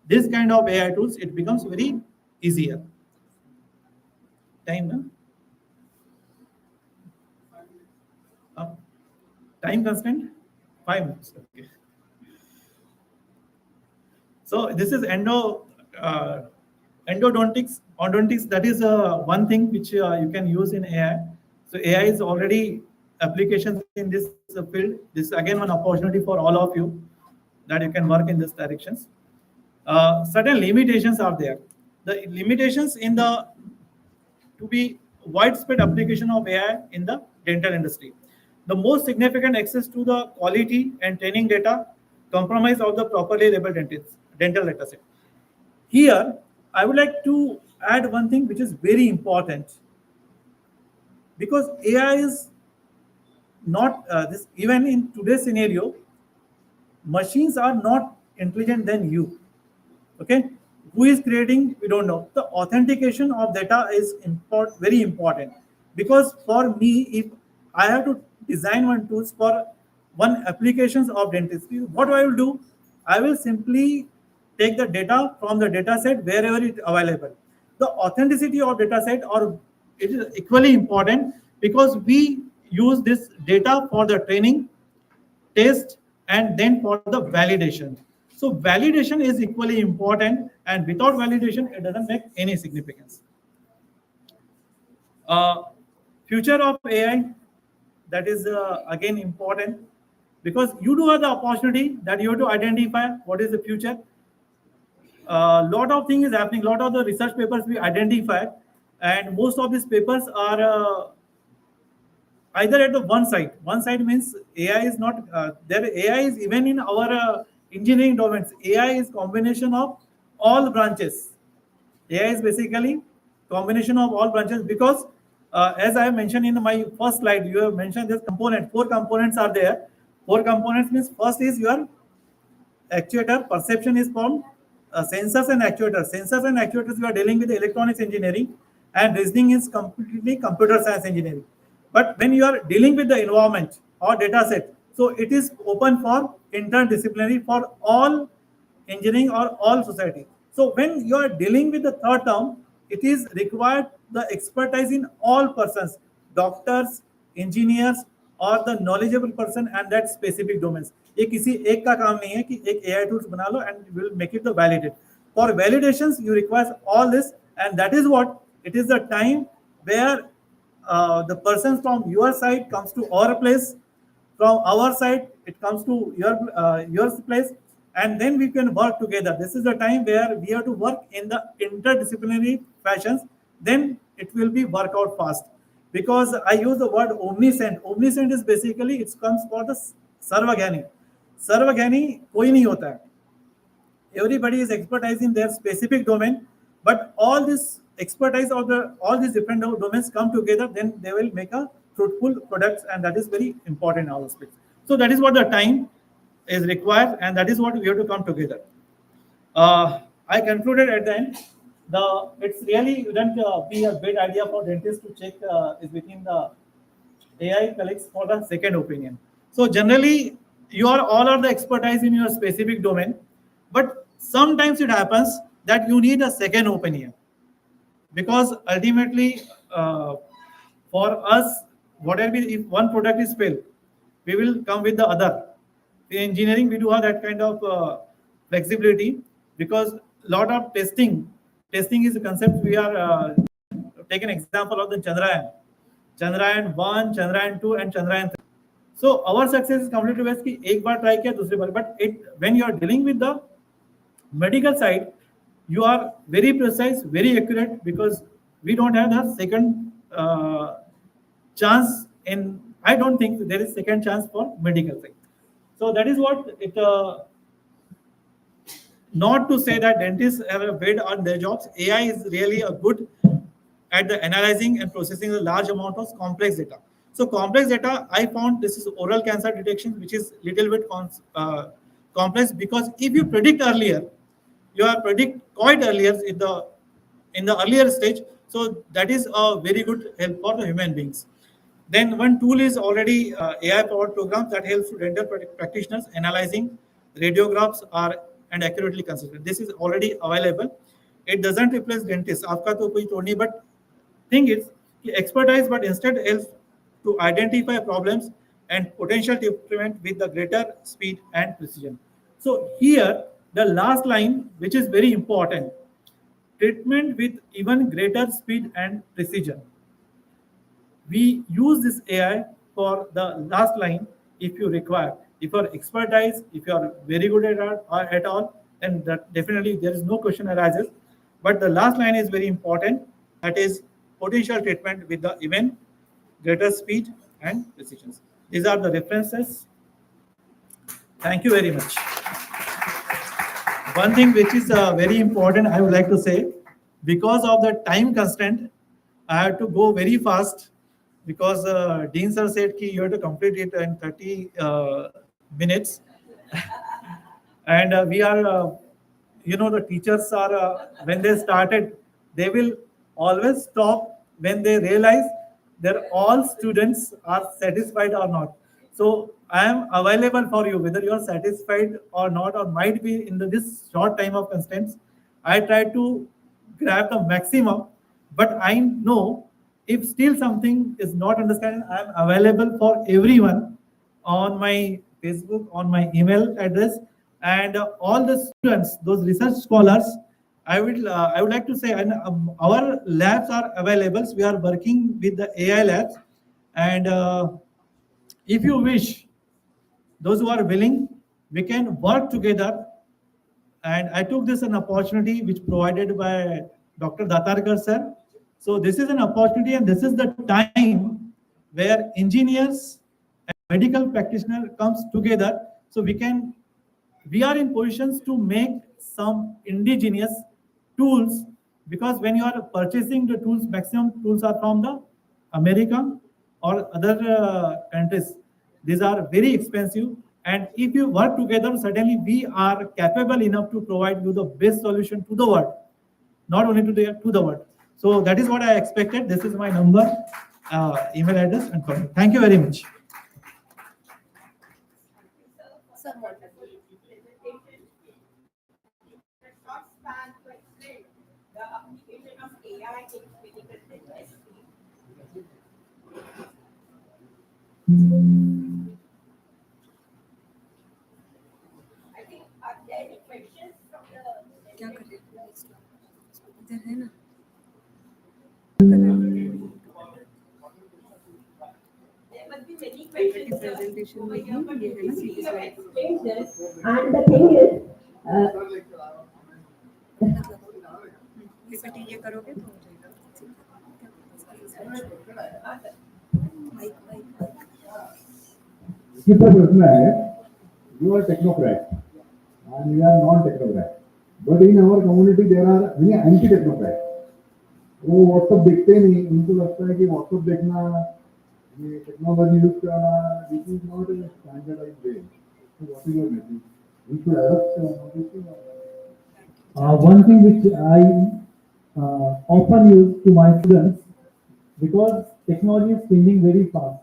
this kind of AI tools. It becomes very easier. Time, no? Uh, time constraint? 5 minutes. Okay. So this is endodontics. Odontics, that is one thing which you can use in AI. So AI is already applications in this field. This is again one opportunity for all of you that you can work in this directions. Certain limitations are there. The limitations in the to be widespread application of AI in the dental industry. The most significant access to the quality and training data, compromise of the properly labeled dental data set. Here, I would like to add one thing which is very important, because AI is not this, even in today's scenario, machines are not intelligent than you. Okay, who is creating, we don't know. The authentication of data is very important, because for me, if I have to design one tools for one applications of dentistry, what I will do, I will simply take the data from the data set wherever it available. The authenticity of data set, or it is equally important, because we use this data for the training, test, and then for the validation. So validation is equally important, and without validation it doesn't make any significance. uh, Future of AI, that is again important, because you do have the opportunity that you have to identify what is the future. Lot of things is happening, lot of the research papers we identify, and most of these papers are either at the one side. One side means AI is not there. AI is even in our engineering domains. AI is combination of all branches. AI is basically combination of all branches, because as I have mentioned in my first slide, you have mentioned this component. 4 components are there. 4 components means first is your actuator. Perception is from sensors and actuators. Sensors and actuators, we are dealing with electronics engineering, and reasoning is completely computer science engineering. But when you are dealing with the environment or data set, so it is open for interdisciplinary for all engineering or all society. So when you are dealing with the third term, it is required the expertise in all persons, doctors, engineers, और the knowledgeable person and that specific domains. ये किसी एक का काम नहीं है कि एक एआई टूल्स बना लो and will make it the validate. For validations you requires all this, and that is what it is the time where the persons from your side comes to our place, from our side it comes to your place, and then we can work together. This is the time where we have to work in the interdisciplinary fashions, then it will be work out fast. Because I use the word omniscient. Omniscient is basically, it comes for the sarvagani. Sarvagani koi nahi hota hai. Everybody is expertise in their specific domain, but all this expertise of the all these different domains come together, then they will make a fruitful products, and that is very important in all aspects. So that is what the time is required, and that is what we have to come together. I concluded at the end. It's really wouldn't be a great idea for dentists to check is within the AI collects for the second opinion. So generally, you are all are the expertise in your specific domain, but sometimes it happens that you need a second opinion, because ultimately, for us, whatever if one product is failed, we will come with the other. In engineering, we do have that kind of flexibility, because lot of testing is a concept. We are take an example of the Chandrayaan. Chandrayaan 1, Chandrayaan 2 and Chandrayaan 3. So our success is completely based कि एक बार try किया दूसरी बार, but when you are dealing with the medical side, you are very precise, very accurate, because we don't have the second chance in. I don't think there is second chance for medical side. So that is what it. Not to say that dentists have a bid on their jobs. AI is really a good at the analyzing and processing a large amount of complex data. So complex data, I found this is oral cancer detection, which is little bit complex, because if you predict earlier, you are predict quite earlier in the earlier stage. So that is a very good help for the human beings. Then one tool is already AI-powered program that helps dental practitioners analyzing radiographs are and accurately consider. This is already available. It doesn't replace dentist. आपका तो कोई तोड़ नहीं, but thing is कि expertise, but instead helps to identify problems and potential treatment with the greater speed and precision. So here the last line, which is very important, treatment with even greater speed and precision. We use this AI for the last line if you require. If you are expertise, if you are very good at all, then that definitely there is no question arises. But the last line is very important. That is potential treatment with the even greater speed and precision. These are the references. Thank you very much. One thing which is very important, I would like to say, because of the time constraint, I have to go very fast, because Dean sir said ki you have to complete it in 30 minutes. And we are, the teachers are, when they started, they will always stop when they realize that all students are satisfied or not. So I am available for you, whether you are satisfied or not, or might be in this short time of constraints. I try to grab the maximum, but I know if still something is not understanding, I am available for everyone on my Facebook, on my email address, and all the students, those research scholars. I would like to say, and our labs are available. So we are working with the AI labs, and if you wish, those who are willing, we can work together. And I took this an opportunity which provided by Dr. Datarkar sir. So this is an opportunity, and this is the time where engineers and medical practitioner comes together. So we are in positions to make some indigenous tools, because when you are purchasing the tools, maximum tools are from the America or other countries. These are very expensive, and if you work together, certainly we are capable enough to provide you the best solution to the world, not only to the world. So that is what I expected. This is my number, email address, and contact. Thank you very much. Sir, wonderful presentation. The short span to explain the application of AI in clinical dentistry. I think, are there any questions from the? क्या कर रहे हैं इधर है ना There must be many questions. presentation over में here, but ये है ना you CT have slide explained this, and the thing is, लिपटी ये करोगे तो हो जाएगा माइक किसका प्रश्न है, you are technocrat and we are non-technocrat, but in our community there are many anti-technocrats. वो व्हाट्सएप देखते नहीं, उनको लगता है कि व्हाट्सएप देखना, ये टेक्नोलॉजी यूज करना, this is not a standardised way. So what is your message? We should adopt one thing which I often use to my students, because technology is changing very fast.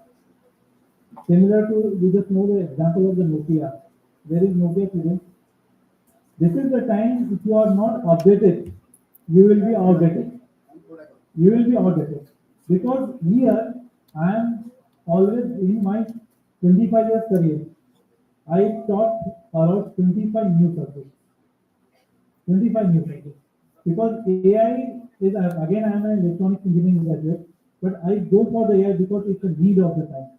Similar to, you just know the example of the Nokia. Where is Nokia today? This is the time, if you are not updated, you will be outdated. You will be outdated. Because here, I am always in my 25 years career, I taught around 25 new subjects. 25 new subjects. Because AI is, again, I am an electronics engineering graduate, but I go for the AI because it's a need of the time.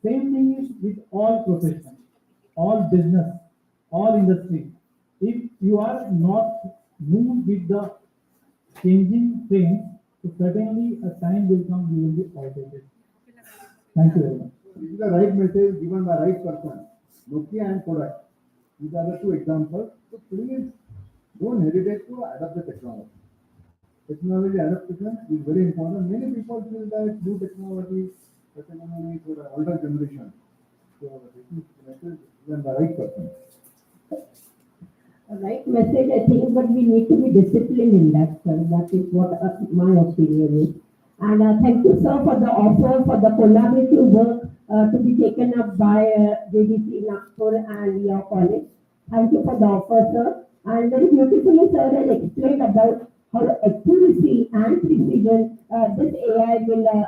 Same thing is with all professions, all business, all industry. If you are not moved with the changing trends, so certainly a time will come you will be outdated. Thank you very much. This is the right message given by right person. Nokia and Kodak. These are the two examples. So please don't hesitate to adopt the technology. Technology adaptation is very important. Many people feel that new technology for the older generation. So this is the message given by right person. A right message, I think, but we need to be disciplined in that, sir. That is what my opinion is. And thank you, sir, for the offer, for the collaborative work to be taken up by JDC Nagpur and your college. Thank you for the offer, sir. And very beautifully, sir, has explained about how accuracy and precision this AI will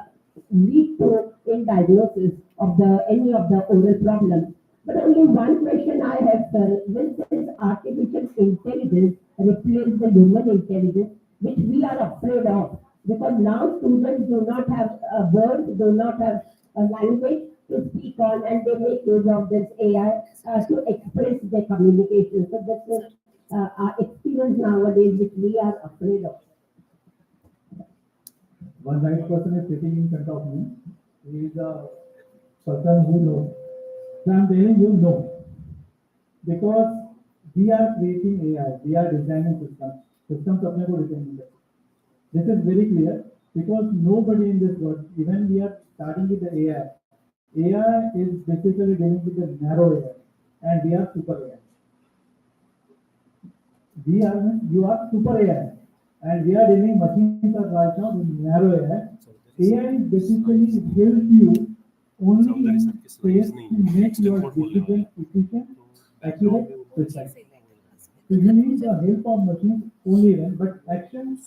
lead to in diagnosis of the any of the oral problems. But only one question I have, sir. Will this artificial intelligence replace the human intelligence, which we are afraid of? Because now students do not have words, do not have a language to speak on, and they make use of this AI to express their communication. So that's our experience nowadays, which we are afraid of. One right person is sitting in front of me. He is a person who knows. So I'm telling you no. Because we are creating AI, we are designing systems. Systems अपने को design नहीं करते. This is very clear because nobody in this world, even we are starting with the AI. AI is basically dealing with the narrow AI, and we are super AI. You are super AI, and we are dealing machines are right now with narrow AI. AI basically helps you only in space to make your decision efficient, accurate, precise. So you need the help of machines only then, but action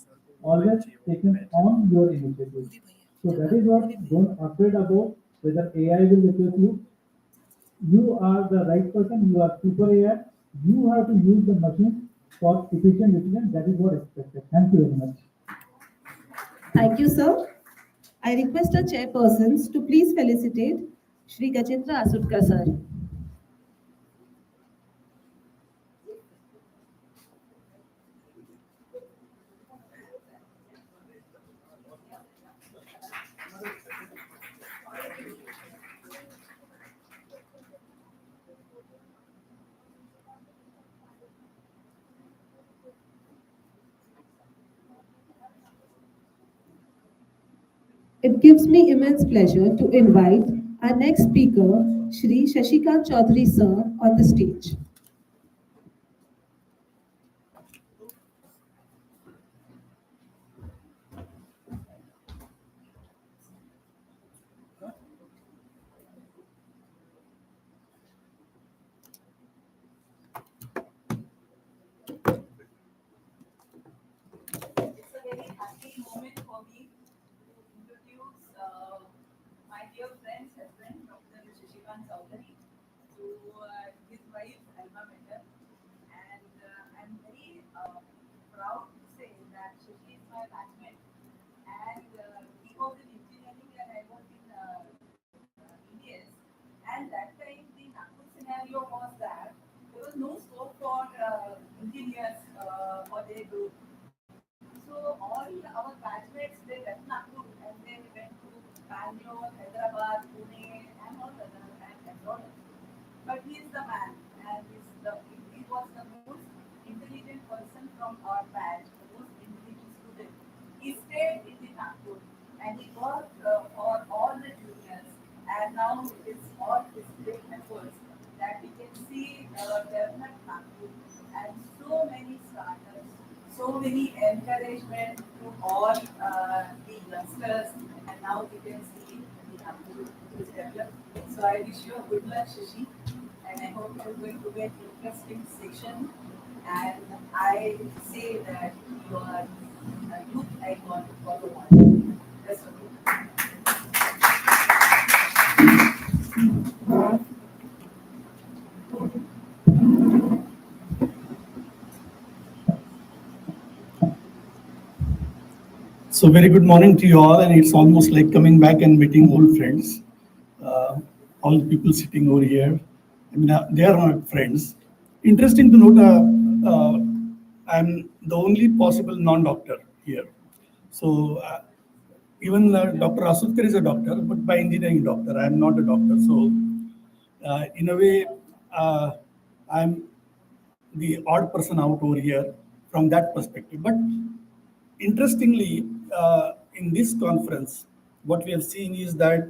always taken on your initiative. So that is what don't afraid about whether AI will replace you. You are the right person, you are super AI. You have to use the machine for efficient decision. That is what expected. Thank you very much. Thank you, sir. I request our chairpersons to please felicitate Shri Gajendra Asutkar, sir. It gives me immense pleasure to invite our next speaker, Shri Shashikant Chaudhary, sir, on the stage. It's a very happy moment for me to introduce my dear friend's husband, Dr. Shashikant Chaudhary, to his wife, alma mater. And I'm very proud to say that Shashi is my batchmate. And he was in engineering and I was in EDS. And that time the Nagpur scenario was that there was no scope for engineers for their group. So all our batchmates they left Nagpur and they went to Bangalore, Hyderabad, Pune, and all other and abroad. But he is the man, and he was the most intelligent person from our batch, the most intelligent student. He stayed in the Nagpur and he worked for all the juniors. And now it is all his great efforts that we can see development Nagpur and so many startups, so many encouragement to all the youngsters. And now we can see the Nagpur is developed. So I wish you a good luck, Shashi, and I hope you're going to be an interesting session. And I say that you are a youth icon for the world. That's okay. So So very good morning to you all, and it's almost like coming back and meeting old friends. Uh, all the people sitting over here, I mean, they are my friends. Interesting to note, I'm the only possible non-doctor here. So even Dr. Asutkar is a doctor, but by engineering doctor. I'm not a doctor. So in a way, I'm the odd person out over here from that perspective. But interestingly, in this conference, what we have seen is that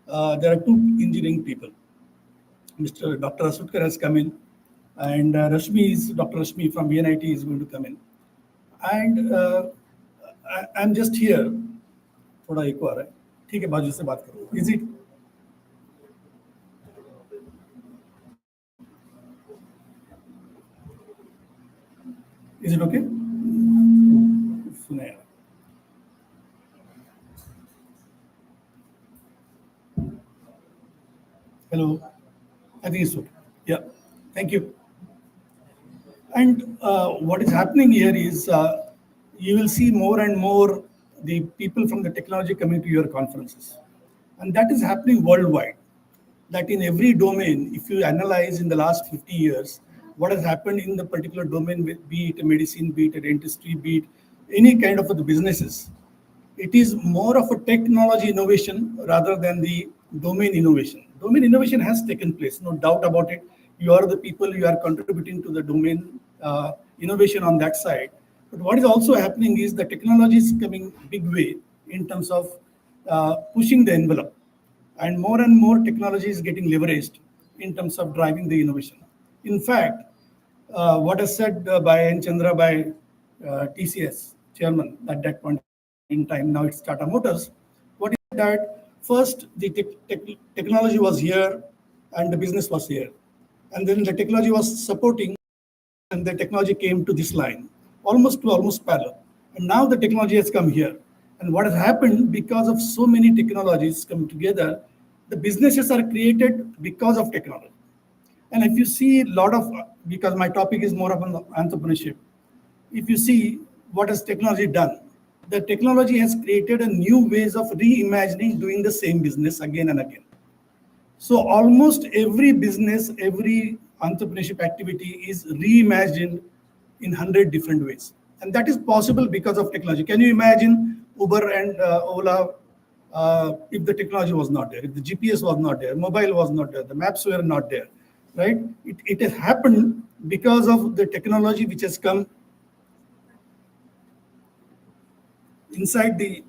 there are two engineering people. Mr. Dr. Asutkar has come in, and Dr. Rashmi from VNIT is going to come in. And I'm just here. थोड़ा एको आ रहा है ठीक है बाजू से बात करो is it Is it okay? Hello. I think it's okay. Yeah. Thank you. And what is happening here is you will see more and more the people from the technology coming to your conferences. And that is happening worldwide. That in every domain, if you analyze in the last 50 years, what has happened in the particular domain, be it medicine, be it dentistry, be it any kind of the businesses, it is more of a technology innovation rather than the domain innovation. Domain innovation has taken place, no doubt about it. You are the people, you are contributing to the domain innovation on that side. But what is also happening is the technology is coming big way in terms of pushing the envelope. And more technology is getting leveraged in terms of driving the innovation. In fact, what is said by N. Chandra by TCS chairman at that point in time, now it's Tata Motors, what is that first the technology was here and the business was here. And then the technology was supporting and the technology came to this line, almost parallel. And now the technology has come here. And what has happened because of so many technologies come together, the businesses are created because of technology. And if you see a lot of, because my topic is more about entrepreneurship, if you see what has technology done, the technology has created a new ways of reimagining doing the same business again and again. So almost every business, every entrepreneurship activity is reimagined in 100 different ways. And that is possible because of technology. Can you imagine Uber and Ola if the technology was not there, if the GPS was not there, mobile was not there, the maps were not there, right? It has happened because of the technology which has come inside the.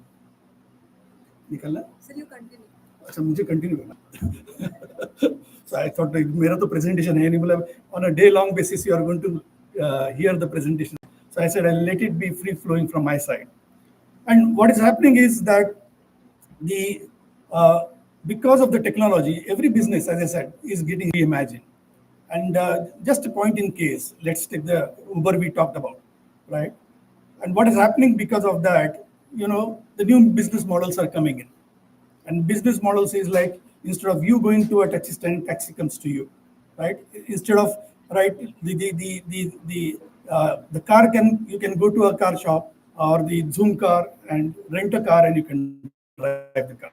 Sir, you continue. अच्छा मुझे continue करना so I thought मेरा तो presentation है नहीं बोला on a day long basis you are going to hear the presentation, so I said I'll let it be free flowing from my side. And what is happening is that the because of the technology, every business, as I said, is getting reimagined. And just a point in case, let's take the Uber we talked about, right? And what is happening because of that, the new business models are coming in. And business models is like, instead of you going to a taxi stand, taxi comes to you, right? Instead of, right, the car you can go to a car shop or the Zoom car and rent a car and you can drive the car.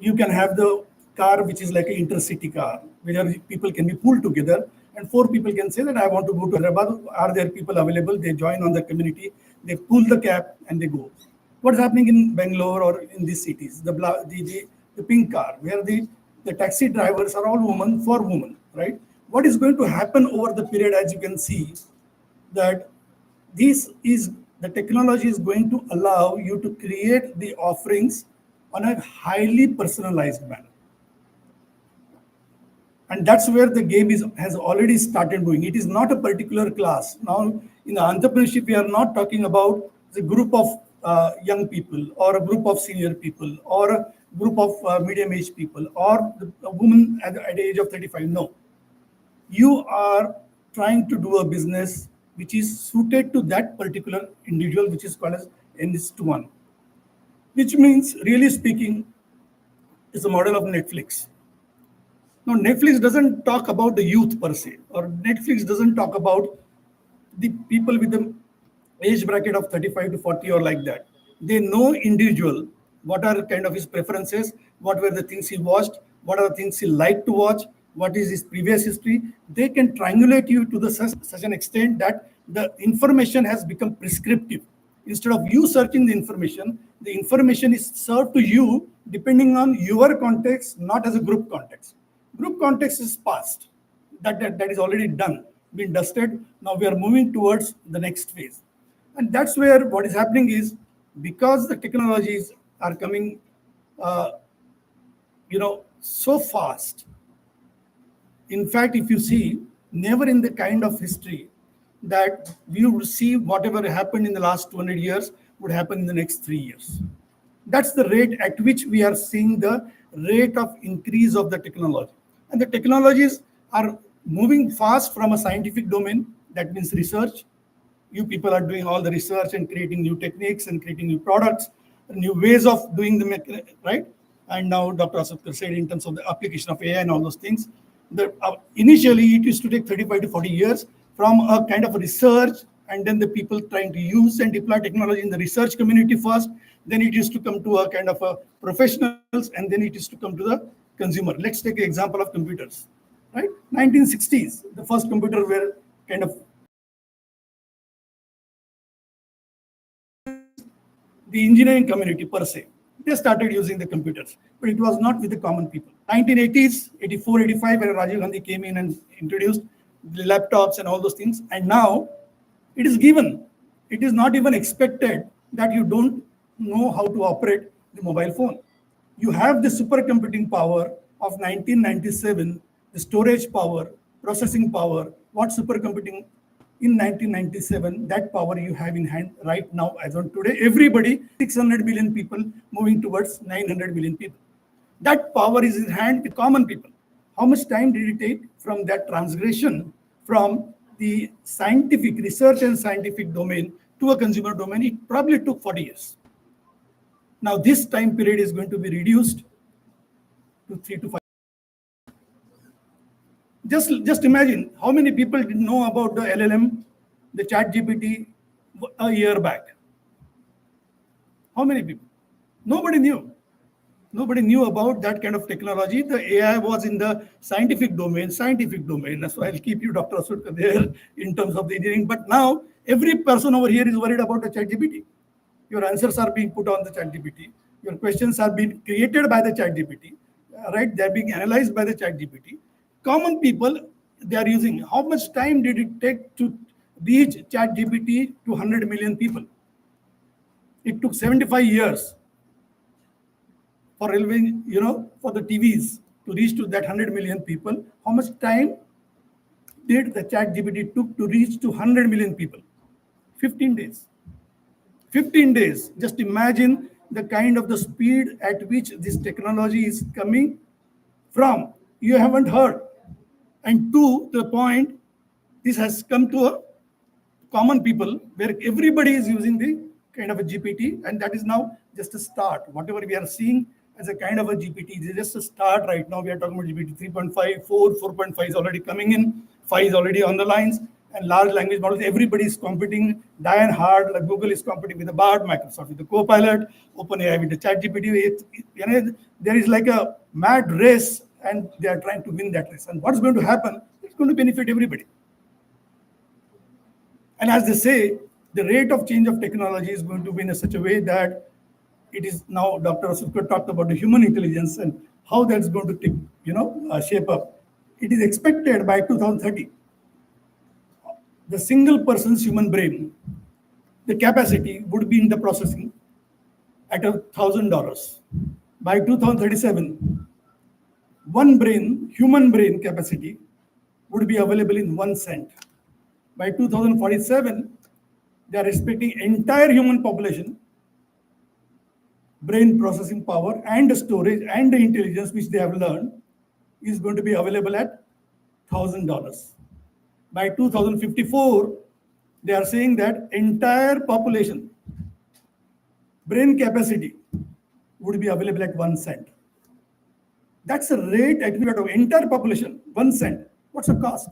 You can have the car which is like an intercity car, where people can be pulled together and 4 people can say that I want to go to Hyderabad. Are there people available? They join on the community, they pull the cab and they go. What's happening in Bangalore or in these cities? The pink car, where the taxi drivers are all women for women, right? What is going to happen over the period, as you can see, that the technology is going to allow you to create the offerings on a highly personalized manner. And that's where the game has already started doing. It is not a particular class. Now, in the entrepreneurship, we are not talking about the group of young people or a group of senior people or a group of medium-aged people or a woman at the age of 35. No. You are trying to do a business which is suited to that particular individual, which is called as N-1, which means, really speaking, is a model of Netflix. Now, Netflix doesn't talk about the youth per se, or Netflix doesn't talk about the people with the age bracket of 35 to 40 or like that. They know individual, what are kind of his preferences, what were the things he watched, what are the things he liked to watch, what is his previous history. They can triangulate you to the such an extent that the information has become prescriptive. Instead of you searching the information is served to you depending on your context, not as a group context. Group context is past. That is already done, been dusted. Now we are moving towards the next phase. And that's where what is happening is, because the technologies are coming, so fast. In fact, if you see, never in the kind of history that we would see whatever happened in the last 200 years would happen in the next 3 years. That's the rate at which we are seeing the rate of increase of the technology. And the technologies are moving fast from a scientific domain, that means research. You people are doing all the research and creating new techniques and creating new products, new ways of doing the right. And now Dr. Asukar said in terms of the application of AI and all those things, initially it used to take 35 to 40 years from a kind of research, and then the people trying to use and deploy technology in the research community first. Then it used to come to a kind of a professionals, and then it used to come to the consumer. Let's take an example of computers, right? 1960s, the first computer were kind of the engineering community per se. They started using the computers, but it was not with the common people. 1980s, 84, 85, where Rajiv Gandhi came in and introduced the laptops and all those things. And now it is given. It is not even expected that you don't know how to operate the mobile phone. You have the supercomputing power of 1997, the storage power, processing power, what supercomputing in 1997, that power you have in hand right now as on today. Everybody, 600 million people moving towards 900 million people. That power is in hand with common people. How much time did it take from that transgression from the scientific research and scientific domain to a consumer domain? It probably took 40 years. Now this time period is going to be reduced to 3 to 5. Just imagine how many people didn't know about the LLM, the chat GPT a year back. How many people? Nobody knew. Nobody knew about that kind of technology. The AI was in the scientific domain. That's why I'll keep you, Dr. Asudkar, there in terms of the engineering. But now every person over here is worried about the chat GPT. Your answers are being put on the chat GPT. Your questions are being created by the chat GPT, right? They're being analyzed by the chat GPT. Common people, they are using. How much time did it take to reach chat GPT to 100 million people? It took 75 years for railway, for the TVs to reach to that 100 million people. How much time did the chat GPT took to reach to 100 million people? 15 days. 15 days. Just imagine the kind of the speed at which this technology is coming from. You haven't heard. And to the point, this has come to a common people where everybody is using the kind of a GPT, and that is now just a start. Whatever we are seeing as a kind of a GPT is just a start right now. We are talking about GPT 3.5, 4.5 is already coming in, 5 is already on the lines, and large language models, everybody is competing. Diane Hard, like Google is competing with the Bard, Microsoft with the Copilot, OpenAI with the ChatGPT. There is like a mad race, and they are trying to win that race. And what's going to happen? It's going to benefit everybody. And as they say, the rate of change of technology is going to be in such a way that it is now, Dr. Asukar talked about the human intelligence and how that's going to take, shape up. It is expected by 2030, the single person's human brain, the capacity would be in the processing at $1,000. By 2037, human brain capacity would be available in 1 cent. By 2047, they are expecting entire human population, brain processing power and storage and the intelligence which they have learned is going to be available at $1,000. By 2054, they are saying that entire population, brain capacity would be available at 1 cent. That's the rate at which entire population, 1 cent. What's the cost?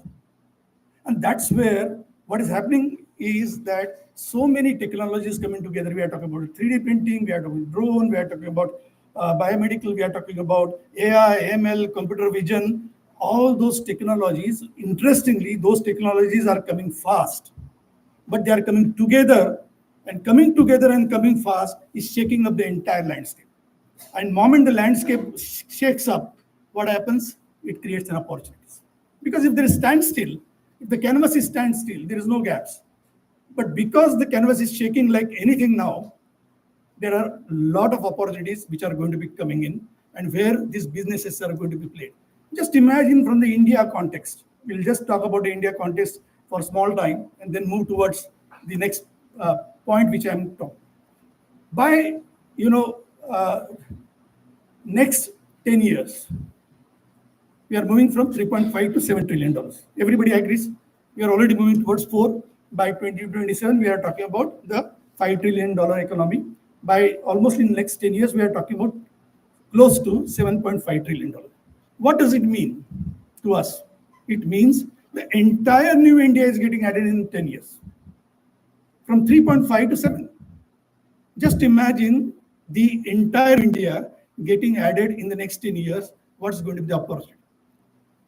And that's where what is happening is that so many technologies coming together. We are talking about 3D printing, we are talking drone, we are talking about biomedical, we are talking about AI, ML, computer vision. All those technologies, interestingly, those technologies are coming fast, but they are coming together, and coming fast is shaking up the entire landscape. And moment the landscape shakes up, what happens? It creates an opportunities. Because if there is standstill, if the canvas is standstill, there is no gaps. But because the canvas is shaking like anything now, there are a lot of opportunities which are going to be coming in, and where these businesses are going to be played. Just imagine from the India context. We'll just talk about the India context for a small time and then move towards the next point which I'm talking. By next 10 years, we are moving from 3.5 to $7 trillion. Everybody agrees? We are already moving towards 4. By 2027, we are talking about the $5 trillion economy. By almost in the next 10 years, we are talking about close to $7.5 trillion. What does it mean to us? It means the entire new India is getting added in 10 years, from 3.5 to 7. Just imagine the entire India getting added in the next 10 years. What's going to be the opportunity?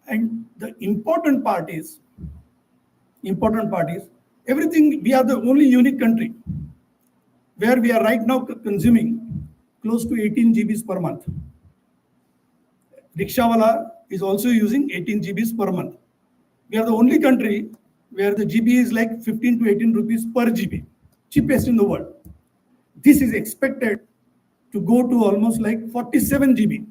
And the important part is everything. We are the only unique country where we are right now consuming close to 18 GBs per month. Rickshawala is also using 18 GBs per month. We are the only country where the GB is like 15 to 18 rupees per GB, cheapest in the world. This is expected to go to almost like 47 GB.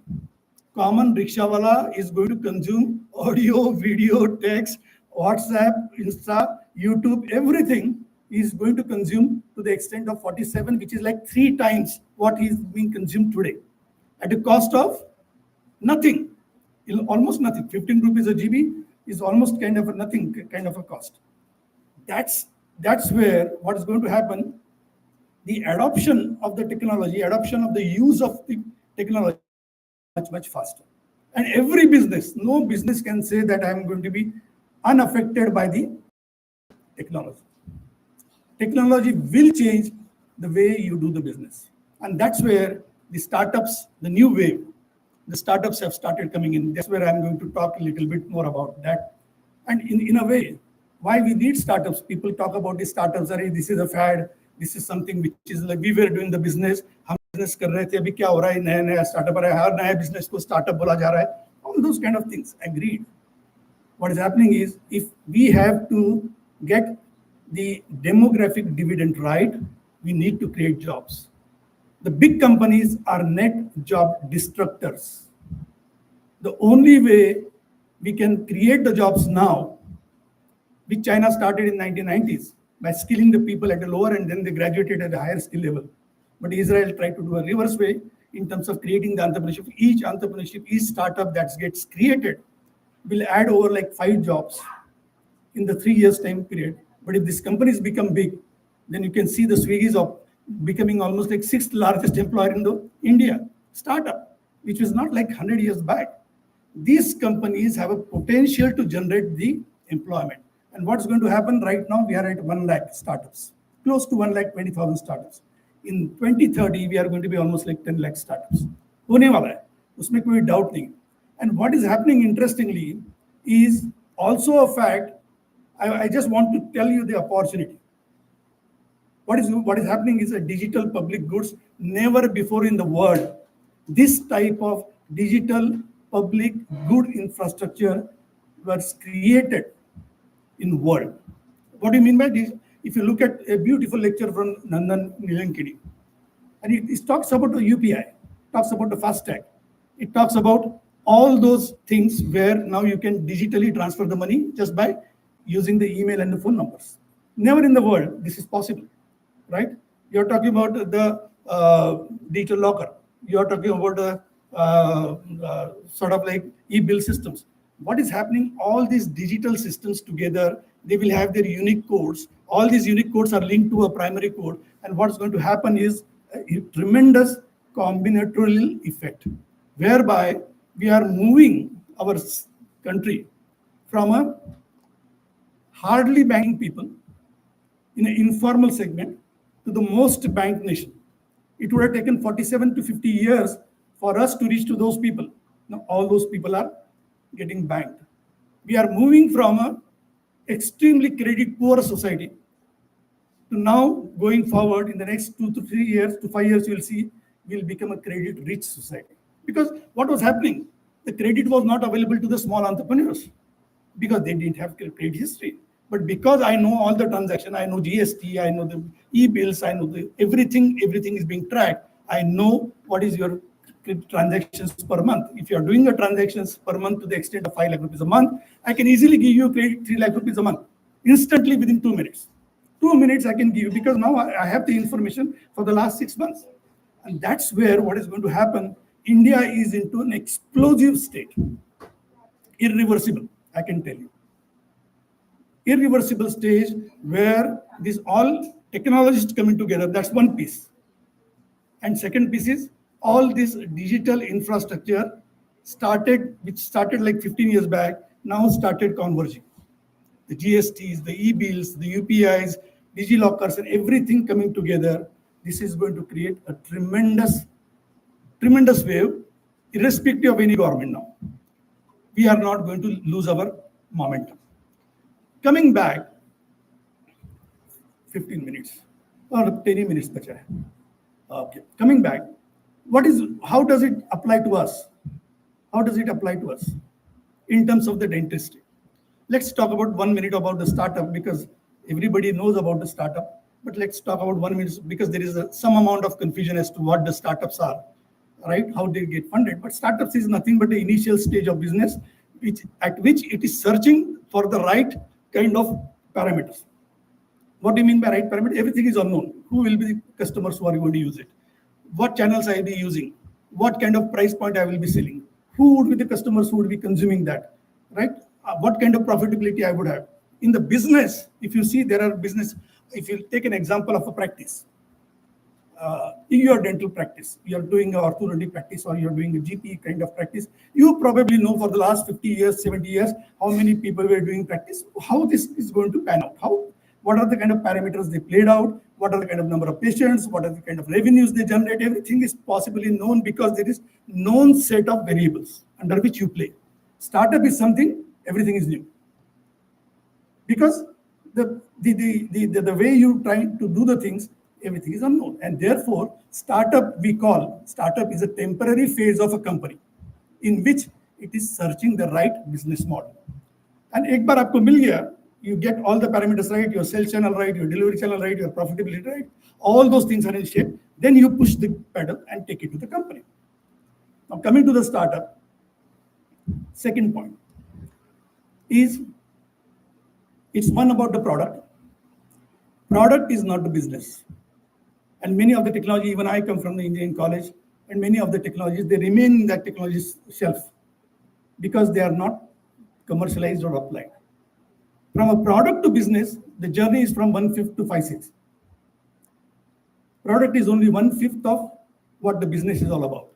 Common rickshawala is going to consume audio, video, text, WhatsApp, Insta, YouTube, everything is going to consume to the extent of 47, which is like 3 times what is being consumed today, at a cost of nothing, almost nothing. 15 rupees a GB is almost kind of a nothing kind of a cost. That's where what is going to happen. The adoption of the technology, adoption of the use of the technology much faster. And every business, no business can say that I'm going to be unaffected by the technology. Technology will change the way you do the business. And that's where the startups, the new wave, the startups have started coming in. That's where I'm going to talk a little bit more about that. And in a way, why we need startups. People talk about the startups, this is a fad, this is something which is like we were doing the business, हम business कर रहे थे, अभी क्या हो रहा है, नया startup आ रहा है, हर नया business को startup बोला जा रहा है. All those kind of things. Agreed. What is happening is, if we have to get the demographic dividend right, we need to create jobs. The big companies are net job destructors. The only way we can create the jobs now, which China started in 1990s, by skilling the people at a lower and then they graduated at a higher skill level. But Israel tried to do a reverse way in terms of creating the entrepreneurship. Each startup that gets created will add over like 5 jobs in the 3 years time period. But if these companies become big, then you can see the Swiggy's of becoming almost like 6th largest employer in the India startup, which was not like 100 years back. These companies have a potential to generate the employment. And what's going to happen right now? We are at 1 lakh startups, close to 1,20,000 startups. In 2030, we are going to be almost like 10 lakh startups. होने वाला है, उसमें कोई doubt नहीं. And what is happening interestingly is also a fact. I just want to tell you the opportunity. What is happening is a digital public goods. Never before in the world, this type of digital public good infrastructure was created in world. What do you mean by this? If you look at a beautiful lecture from Nandan Nilankini, and it talks about the UPI, talks about the FASTag, it talks about all those things where now you can digitally transfer the money just by using the email and the phone numbers. Never in the world this is possible, right? You're talking about the digital locker. You're talking about the sort of like e-bill systems. What is happening? All these digital systems together, they will have their unique codes. All these unique codes are linked to a primary code. And what's going to happen is a tremendous combinatorial effect, whereby we are moving our country from a hardly banking people in an informal segment to the most banked nation. It would have taken 47 to 50 years for us to reach to those people. Now all those people are getting banked. We are moving from a extremely credit poor society to now going forward in the next 2 to 3 years to 5 years, you will see we'll become a credit rich society. Because what was happening? The credit was not available to the small entrepreneurs because they didn't have credit history. But because I know all the transaction, I know GST, I know the e-bills, I know everything is being tracked. I know what is your transactions per month. If you are doing a transactions per month to the extent of 5 lakh rupees a month, I can easily give you credit 3 lakh rupees a month instantly within 2 minutes. 2 minutes I can give you because now I have the information for the last 6 months. And that's where what is going to happen. India is into an explosive state. Irreversible, I can tell you. Irreversible stage where these all technologies coming together, that's one piece. And second piece is all this digital infrastructure which started like 15 years back, now started converging. The GSTs, the e-bills, the UPIs, DigiLockers, and everything coming together. This is going to create a tremendous wave, irrespective of any government now. We are not going to lose our momentum. Coming back, 15 minutes or 10 minutes. Okay. Coming back, how does it apply to us? How does it apply to us in terms of the dentistry? Let's talk about 1 minute about the startup because everybody knows about the startup. But let's talk about 1 minute because there is some amount of confusion as to what the startups are, right? How they get funded. But startups is nothing but the initial stage of business at which it is searching for the right kind of parameters. What do you mean by right parameter? Everything is unknown. Who will be the customers who are going to use it? What channels I will be using? What kind of price point I will be selling? Who would be the customers who would be consuming that, right? What kind of profitability I would have? In the business, if you see there are business, if you take an example of a practice, in your dental practice, you are doing an orthodontic practice or you're doing a GP kind of practice, you probably know for the last 50 years, 70 years, how many people were doing practice, how this is going to pan out, what are the kind of parameters they played out, what are the kind of number of patients, what are the kind of revenues they generate, everything is possibly known because there is known set of variables under which you play. Startup is something, everything is new. Because the way you try to do the things, everything is unknown. And therefore, startup is a temporary phase of a company in which it is searching the right business model. And ek baar aapko mil gaya, you get all the parameters right, your sales channel right, your delivery channel right, your profitability right, all those things are in shape, then you push the pedal and take it to the company. Now coming to the startup, second point is it's one about the product. Product is not the business. And many of the technology, even I come from the engineering college, and many of the technologies, they remain in that technology shelf because they are not commercialized or applied. From a product to business, the journey is from 1/5 to 5/6. Product is only 1/5 of what the business is all about.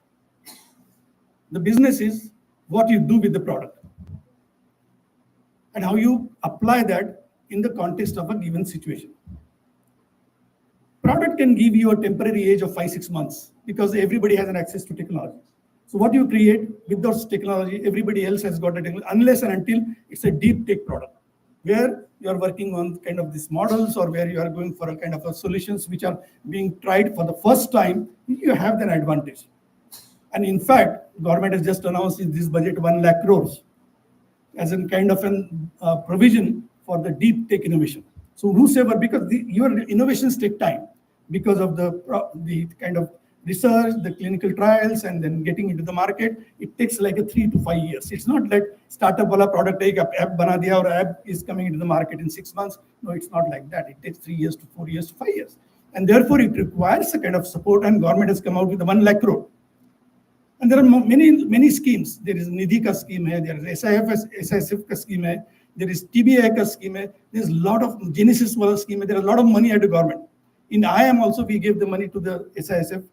The business is what you do with the product and how you apply that in the context of a given situation. Product can give you a temporary age of 5-6 months because everybody has an access to technology. So what you create with those technology, everybody else has got a technology, unless and until it's a deep tech product where you are working on kind of these models or where you are going for a kind of a solutions which are being tried for the first time, you have an advantage. And in fact, government has just announced in this budget 1 lakh crores as a kind of an provision for the deep tech innovation. So whosoever, because your innovations take time because of the kind of research, the clinical trials, and then getting into the market, it takes like 3 to 5 years. It's not like startup wala product app bana diya or app is coming into the market in 6 months. No, it's not like that. It takes 3 years to 4 years to 5 years. And therefore it requires a kind of support, and government has come out with the 1 lakh crore. And there are many schemes. There is Nidhi ka scheme hai, there is SIF ka scheme hai, there is TBI ka scheme hai, there's a lot of Genesis wala scheme hai, there is a lot of money at the government. In IIM also, we gave the money to the SISF,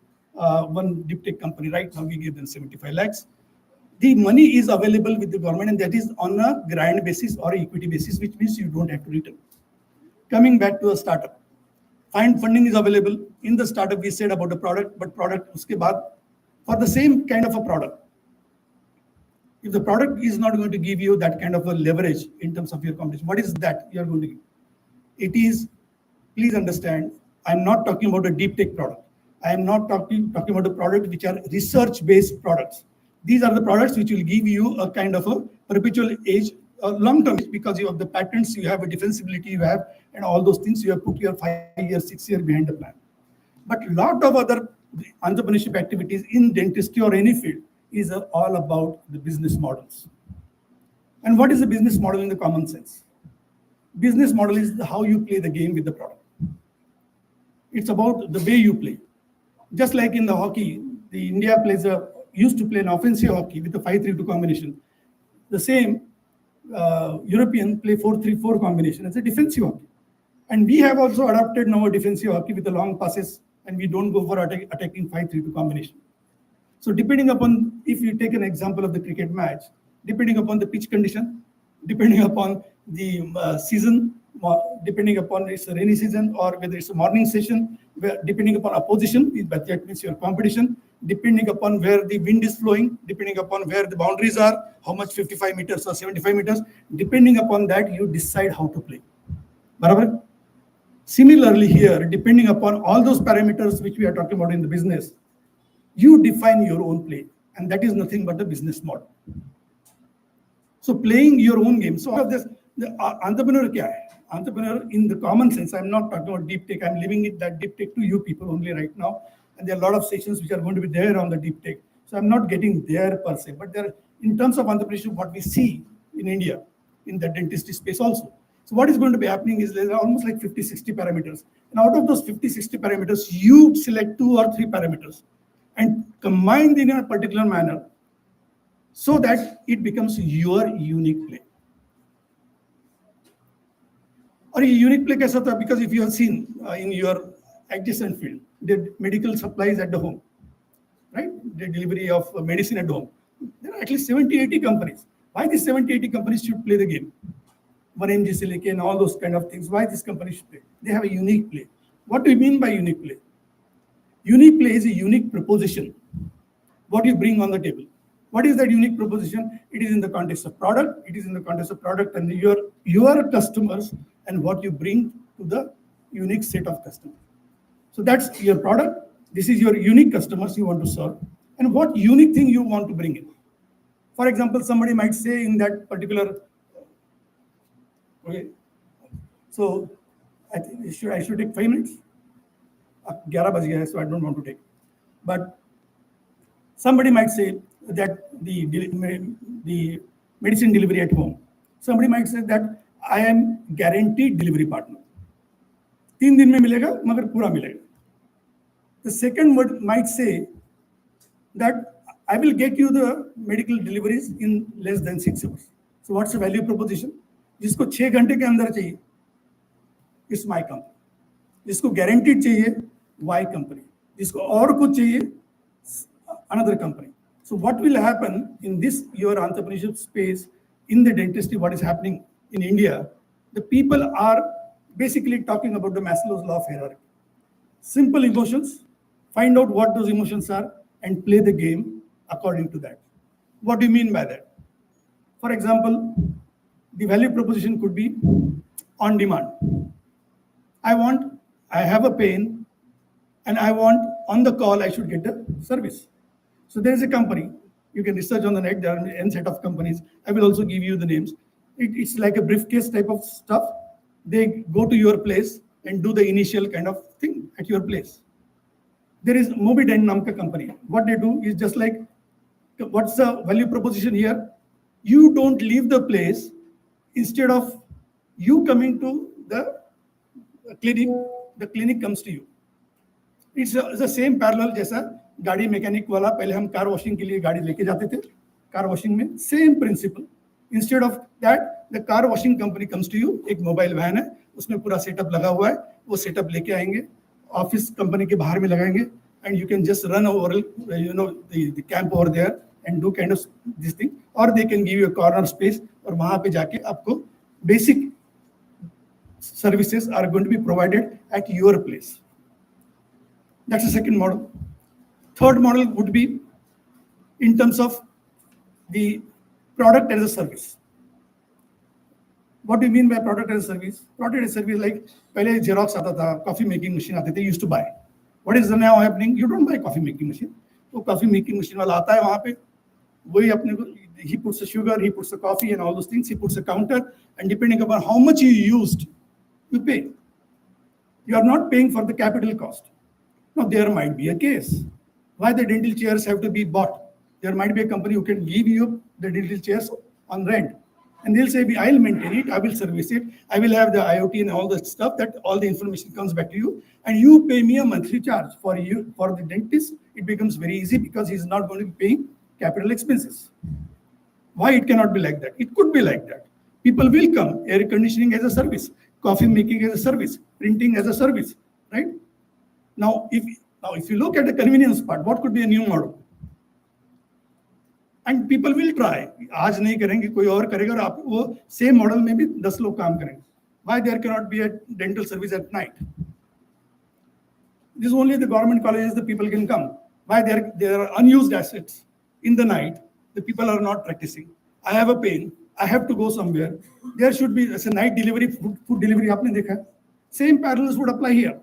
one deep tech company. Right now, we give them 75 lakhs. The money is available with the government, and that is on a grant basis or equity basis, which means you don't have to return. coming back to a startup. Find funding is available. In the startup, we said about the product, but product uske baad, for the same kind of a product. If the product is not going to give you that kind of a leverage in terms of your competition, what is that you are going to give? It is, please understand, I'm not talking about a deep tech product. I am not talking about a product which are research-based products. These are the products which will give you a kind of a perpetual age, long-term age, because you have the patents, you have a defensibility, you have, and all those things, you have put your 5 years, 6 years behind the plan. But a lot of other entrepreneurship activities in dentistry or any field is all about the business models. And what is a business model in the common sense? Business model is how you play the game with the product. It's about the way you play. Just like in the hockey, the India used to play an offensive hockey with the 5-3-2 combination. The same European play 4-3-4 combination as a defensive hockey. And we have also adopted now a defensive hockey with the long passes, and we don't go for attacking 5-3-2 combination. So depending upon, if you take an example of the cricket match, depending upon the pitch condition, depending upon the season, depending upon it's a rainy season or whether it's a morning session, depending upon opposition, but that means your competition, depending upon where the wind is flowing, depending upon where the boundaries are, how much 55 meters or 75 meters, depending upon that, you decide how to play. Barabar? Similarly here, depending upon all those parameters which we are talking about in the business, you define your own play, and that is nothing but the business model. So playing your own game. So of this, the entrepreneur kya hai? Entrepreneur in the common sense, I'm not talking about deep tech, I'm leaving it that deep tech to you people only right now. And there are a lot of sessions which are going to be there on the deep tech. So I'm not getting there per se, but there, in terms of entrepreneurship, what we see in India, in the dentistry space also. So what is going to be happening is there are almost like 50, 60 parameters. And out of those 50, 60 parameters, you select 2 or 3 parameters and combine them in a particular manner so that it becomes your unique play. Or a unique play kaisa tha? Because if you have seen in your adjacent field, the medical supplies at the home, right? The delivery of medicine at home. There are at least 70, 80 companies. Why these 70, 80 companies should play the game? 1mg silica and all those kind of things. Why these companies should play? They have a unique play. What do you mean by unique play? Unique play is a unique proposition. What you bring on the table. What is that unique proposition? It is in the context of product. It is in the context of product and your customers and what you bring to the unique set of customers. So that's your product. This is your unique customers you want to serve. And what unique thing you want to bring in. For example, somebody might say in that particular, okay, so I think I should take 5 minutes. 11 baj gaya hai, so I don't want to take. But somebody might say that the medicine delivery at home. Somebody might say that I am guaranteed delivery partner. 3 दिन में मिलेगा, मगर पूरा मिलेगा. The second word might say that I will get you the medical deliveries in less than 6 hours. So what's the value proposition? जिसको 6 घंटे के अंदर चाहिए, it's my company. जिसको guaranteed चाहिए, Y company. जिसको और कुछ चाहिए, another company. So what will happen in this your entrepreneurship space in the dentistry? What is happening in India? The people are basically talking about the Maslow's law of hierarchy. Simple emotions, find out what those emotions are, and play the game according to that. What do you mean by that? For example, the value proposition could be on demand. I have a pain, and I want on the call I should get the service. So there is a company, you can research on the net, there are n set of companies. I will also give you the names. It's like a briefcase type of stuff. They go to your place and do the initial kind of thing at your place. There is Mobident Namka company. What they do is just like, what's the value proposition here? You don't leave the place. Instead of you coming to the clinic comes to you. It's the same parallel जैसा गाड़ी mechanic वाला पहले हम car washing के लिए गाड़ी लेके जाते थे कार वॉशिंग में same principle instead of that the car washing company comes to you एक मोबाइल वैन है उसमें पूरा सेटअप लगा हुआ है वो सेटअप लेके आएंगे ऑफिस कंपनी के बाहर में लगाएंगे and you can just run over the camp over there and do kind of this thing और they can give you a corner space और वहां पे जाके आपको basic services are going to be provided at your place. That's the second model. Third model would be in terms of the product as a service. What do you mean by product as a service? Product as a service, like पहले Xerox आता था, coffee making machine आते थे, you used to buy. What is now happening? You don't buy coffee making machine. तो coffee making machine वाला आता है वहाँ पे, वही अपने को, he puts the sugar, he puts the coffee and all those things, he puts a counter, and depending upon how much you used, you pay. You are not paying for the capital cost. Now there might be a case why the dental chairs have to be bought. There might be a company who can give you the dental chairs on rent. And they'll say, I'll maintain it, I will service it, I will have the IoT and all that stuff, that all the information comes back to you, and you pay me a monthly charge. For you, for the dentist, it becomes very easy because he's not going to be paying capital expenses. Why it cannot be like that? It could be like that. People will come, air conditioning as a service, coffee making as a service, printing as a service, right? Now, if you look at the convenience part, what could be a new model? And people will try. आज नहीं करेंगे, कोई और करेगा और आप वो same model में भी 10 लोग काम करेंगे. Why there cannot be a dental service at night? This is only the government colleges the people can come. Why there are unused assets in the night? The people are not practicing. I have a pain. I have to go somewhere. There should be as a night delivery, food delivery. आपने देखा? Same parallels would apply here,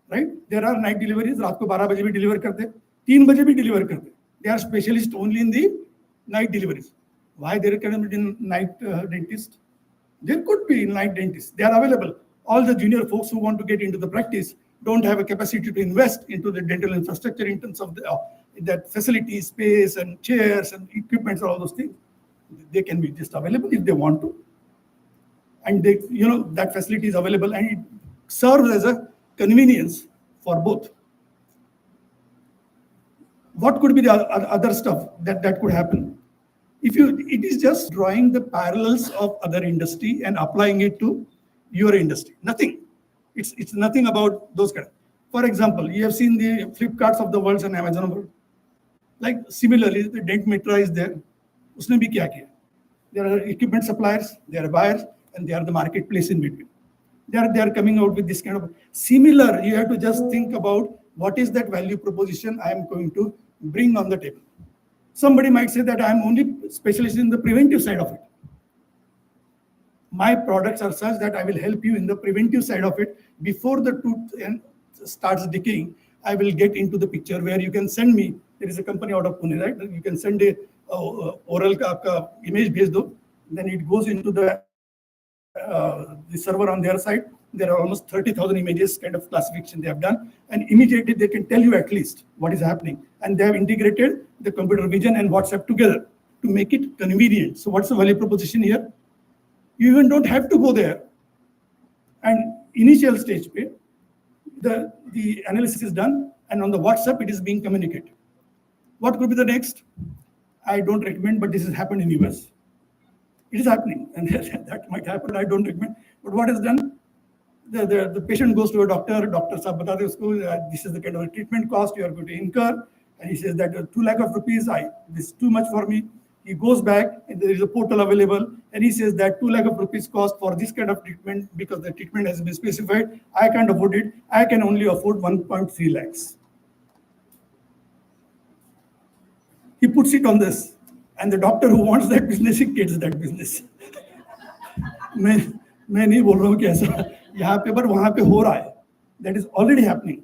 right? There are night deliveries. रात को 12 बजे भी deliver करते, 3 बजे भी deliver करते. They are specialists only in the night deliveries. Why there cannot be night dentist? There could be night dentists. They are available. All the junior folks who want to get into the practice don't have a capacity to invest into the dental infrastructure in terms of that facility, space, and chairs and equipment and all those things. They can be just available if they want to. And they, that facility is available and it serves as a convenience for both. What could be the other stuff that could happen? It is just drawing the parallels of other industry and applying it to your industry. Nothing. It's nothing about those kind. For example, you have seen the Flipkarts of the world and Amazon world. Like similarly, the Dmer is there. उसने भी क्या किया? There are equipment suppliers, there are buyers, and they are the marketplace in between. They are coming out with this kind of similar. You have to just think about what is that value proposition I am going to bring on the table. Somebody might say that I am only specialist in the preventive side of it. My products are such that I will help you in the preventive side of it. Before the tooth starts decaying, I will get into the picture where you can send me. There is a company out of Pune, right? You can send a oral ka image base do. Then it goes into the server on their side. There are almost 30,000 images kind of classification they have done. And immediately they can tell you at least what is happening. And they have integrated the computer vision and WhatsApp together to make it convenient. So what's the value proposition here? You even don't have to go there. And initial stage, the analysis is done. And on the WhatsApp, it is being communicated. What could be the next? I don't recommend, but this has happened in US. It is happening. And that might happen. I don't recommend. But what is done? The patient goes to a doctor. Doctor saab bata de usko, this is the kind of treatment cost you are going to incur. And he says that 2 lakh of rupees, this is too much for me. He goes back and there is a portal available. And he says that 2 lakh of rupees cost for this kind of treatment because the treatment has been specified. I can't afford it. I can only afford 1.3 lakhs. He puts it on this. And the doctor who wants that business, he gets that business. मैं नहीं बोल रहा हूँ कि ऐसा यहाँ पे पर वहाँ पे हो रहा है. That is already happening.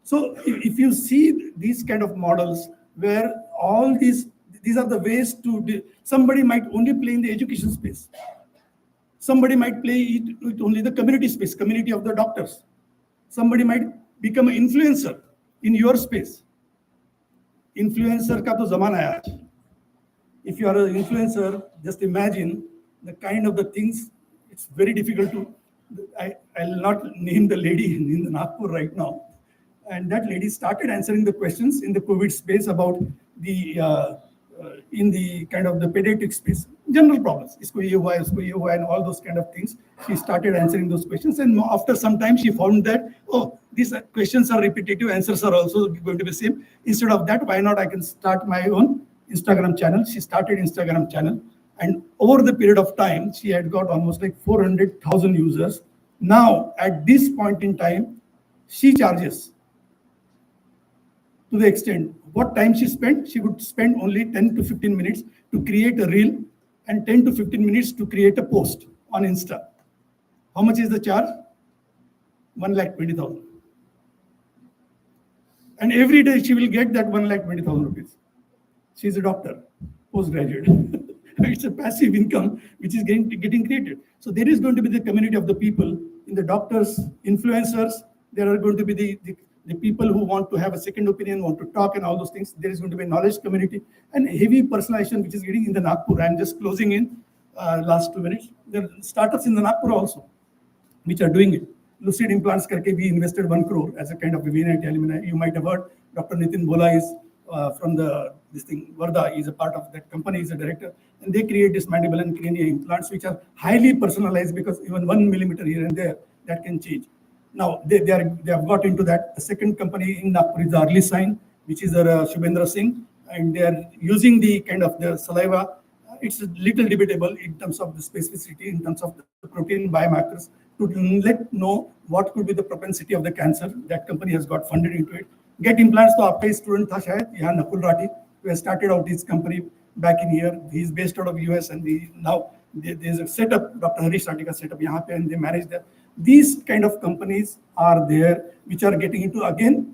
So if you see these kind of models where all these are the ways to, somebody might only play in the education space. Somebody might play it only the community space, community of the doctors. Somebody might become an influencer in your space. Influencer का तो ज़माना है आज. If you are an influencer, just imagine the kind of the things. It's very difficult to. I'll not name the lady in the Nagpur right now. And that lady started answering the questions in the COVID space about the in the kind of the pediatric space, general problems. Isko ye hua, and all those kind of things. She started answering those questions, and after some time, she found that these questions are repetitive, answers are also going to be same. Instead of that, why not I can start my own Instagram channel? She started Instagram channel, and over the period of time, she had got almost like 400,000 users Now, at this point in time, she charges to the extent what time she spent. She would spend only 10 to 15 minutes to create a reel and 10 to 15 minutes to create a post on Insta. How much is the charge? 1,20,000. And every day she will get that 1,20,000 rupees. She is a doctor, postgraduate. It's a passive income which is getting created. So there is going to be the community of the people in the doctors, influencers. There are going to be the people who want to have a second opinion, want to talk and all those things. There is going to be a knowledge community and heavy personalization which is getting in the Nagpur. I'm just closing in last 2 minutes. There are startups in the Nagpur also which are doing it. Lucid Implants karke we invested 1 crore as a kind of VNIT alumni. You might have heard Dr. Nitin Bola is from this thing, Varda is a part of that company, is a director, and they create this mandible and cranial implants which are highly personalized because even 1 millimeter here and there that can change. Now they have got into that. The second company in Nagpur is the Early Sign, which is Shubhendra Singh, and they are using the kind of the saliva. It's a little debatable in terms of the specificity, in terms of the protein biomarkers, to let know what could be the propensity of the cancer. That company has got funded into it. Get implants to आपका student था शायद यहाँ Nakul Rathi, who has started out his company back in here. He is based out of US and now there's a setup, Dr. Harish Rathi ka setup यहाँ पे, and they manage that. These kind of companies are there which are getting into again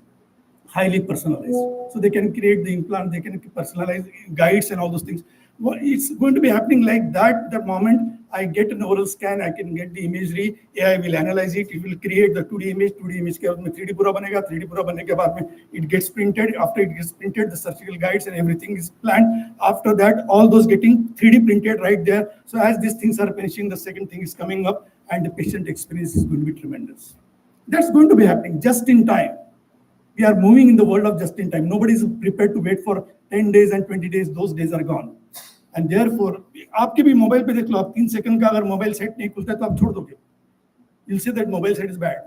highly personalized. So they can create the implant, they can personalize guides and all those things. Well, it's going to be happening like that. The moment I get an oral scan, I can get the imagery, AI will analyze it, it will create the 2D image के बाद में 3D पूरा बनेगा, 3D पूरा बनने के बाद में it gets printed. After it gets printed, the surgical guides and everything is planned. After that, all those getting 3D printed right there. So as these things are finishing, the second thing is coming up and the patient experience is going to be tremendous. That's going to be happening just in time. We are moving in the world of just in time. Nobody is prepared to wait for 10 days and 20 days. Those days are gone. And therefore, आपके भी mobile पे देख लो, आप 3 second का अगर mobile set नहीं खुलता है तो आप छोड़ दोगे. You'll say that mobile set is bad.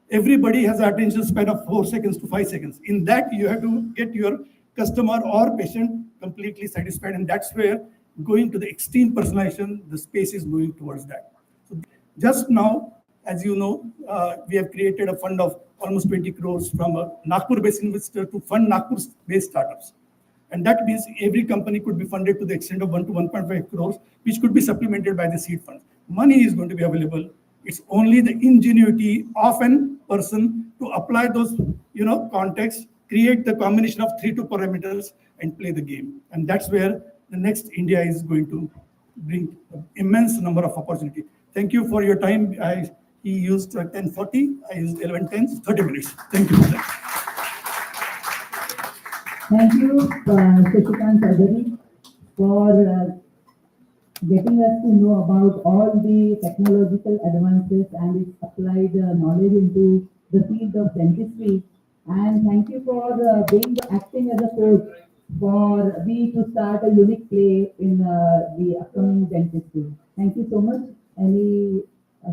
Everybody has an attention span of 4 seconds to 5 seconds. In that, you have to get your customer or patient completely satisfied, and that's where going to the extreme personalization, the space is moving towards that. So just now, as you know, we have created a fund of almost 20 crores from a Nagpur-based investor to fund Nagpur-based startups. And that means every company could be funded to the extent of 1 to 1.5 crores, which could be supplemented by the seed funds. Money is going to be available. It's only the ingenuity of a person to apply those, contexts, create the combination of 3 2 parameters and play the game. And that's where the next India is going to bring immense number of opportunity. Thank you for your time. He used 10:40, I used 11:10, 30 minutes. Thank you. Thank you, Shashikant Chaudhary, for getting us to know about all the technological advances and its applied knowledge into the field of dentistry. And thank you for acting as a coach for me to start a unique play in the upcoming dentistry. Thank you so much. Any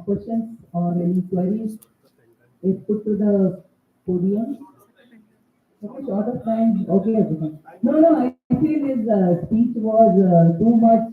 questions or any queries? Is put to the podium. Okay, short of time. Okay. No, I feel his speech was too much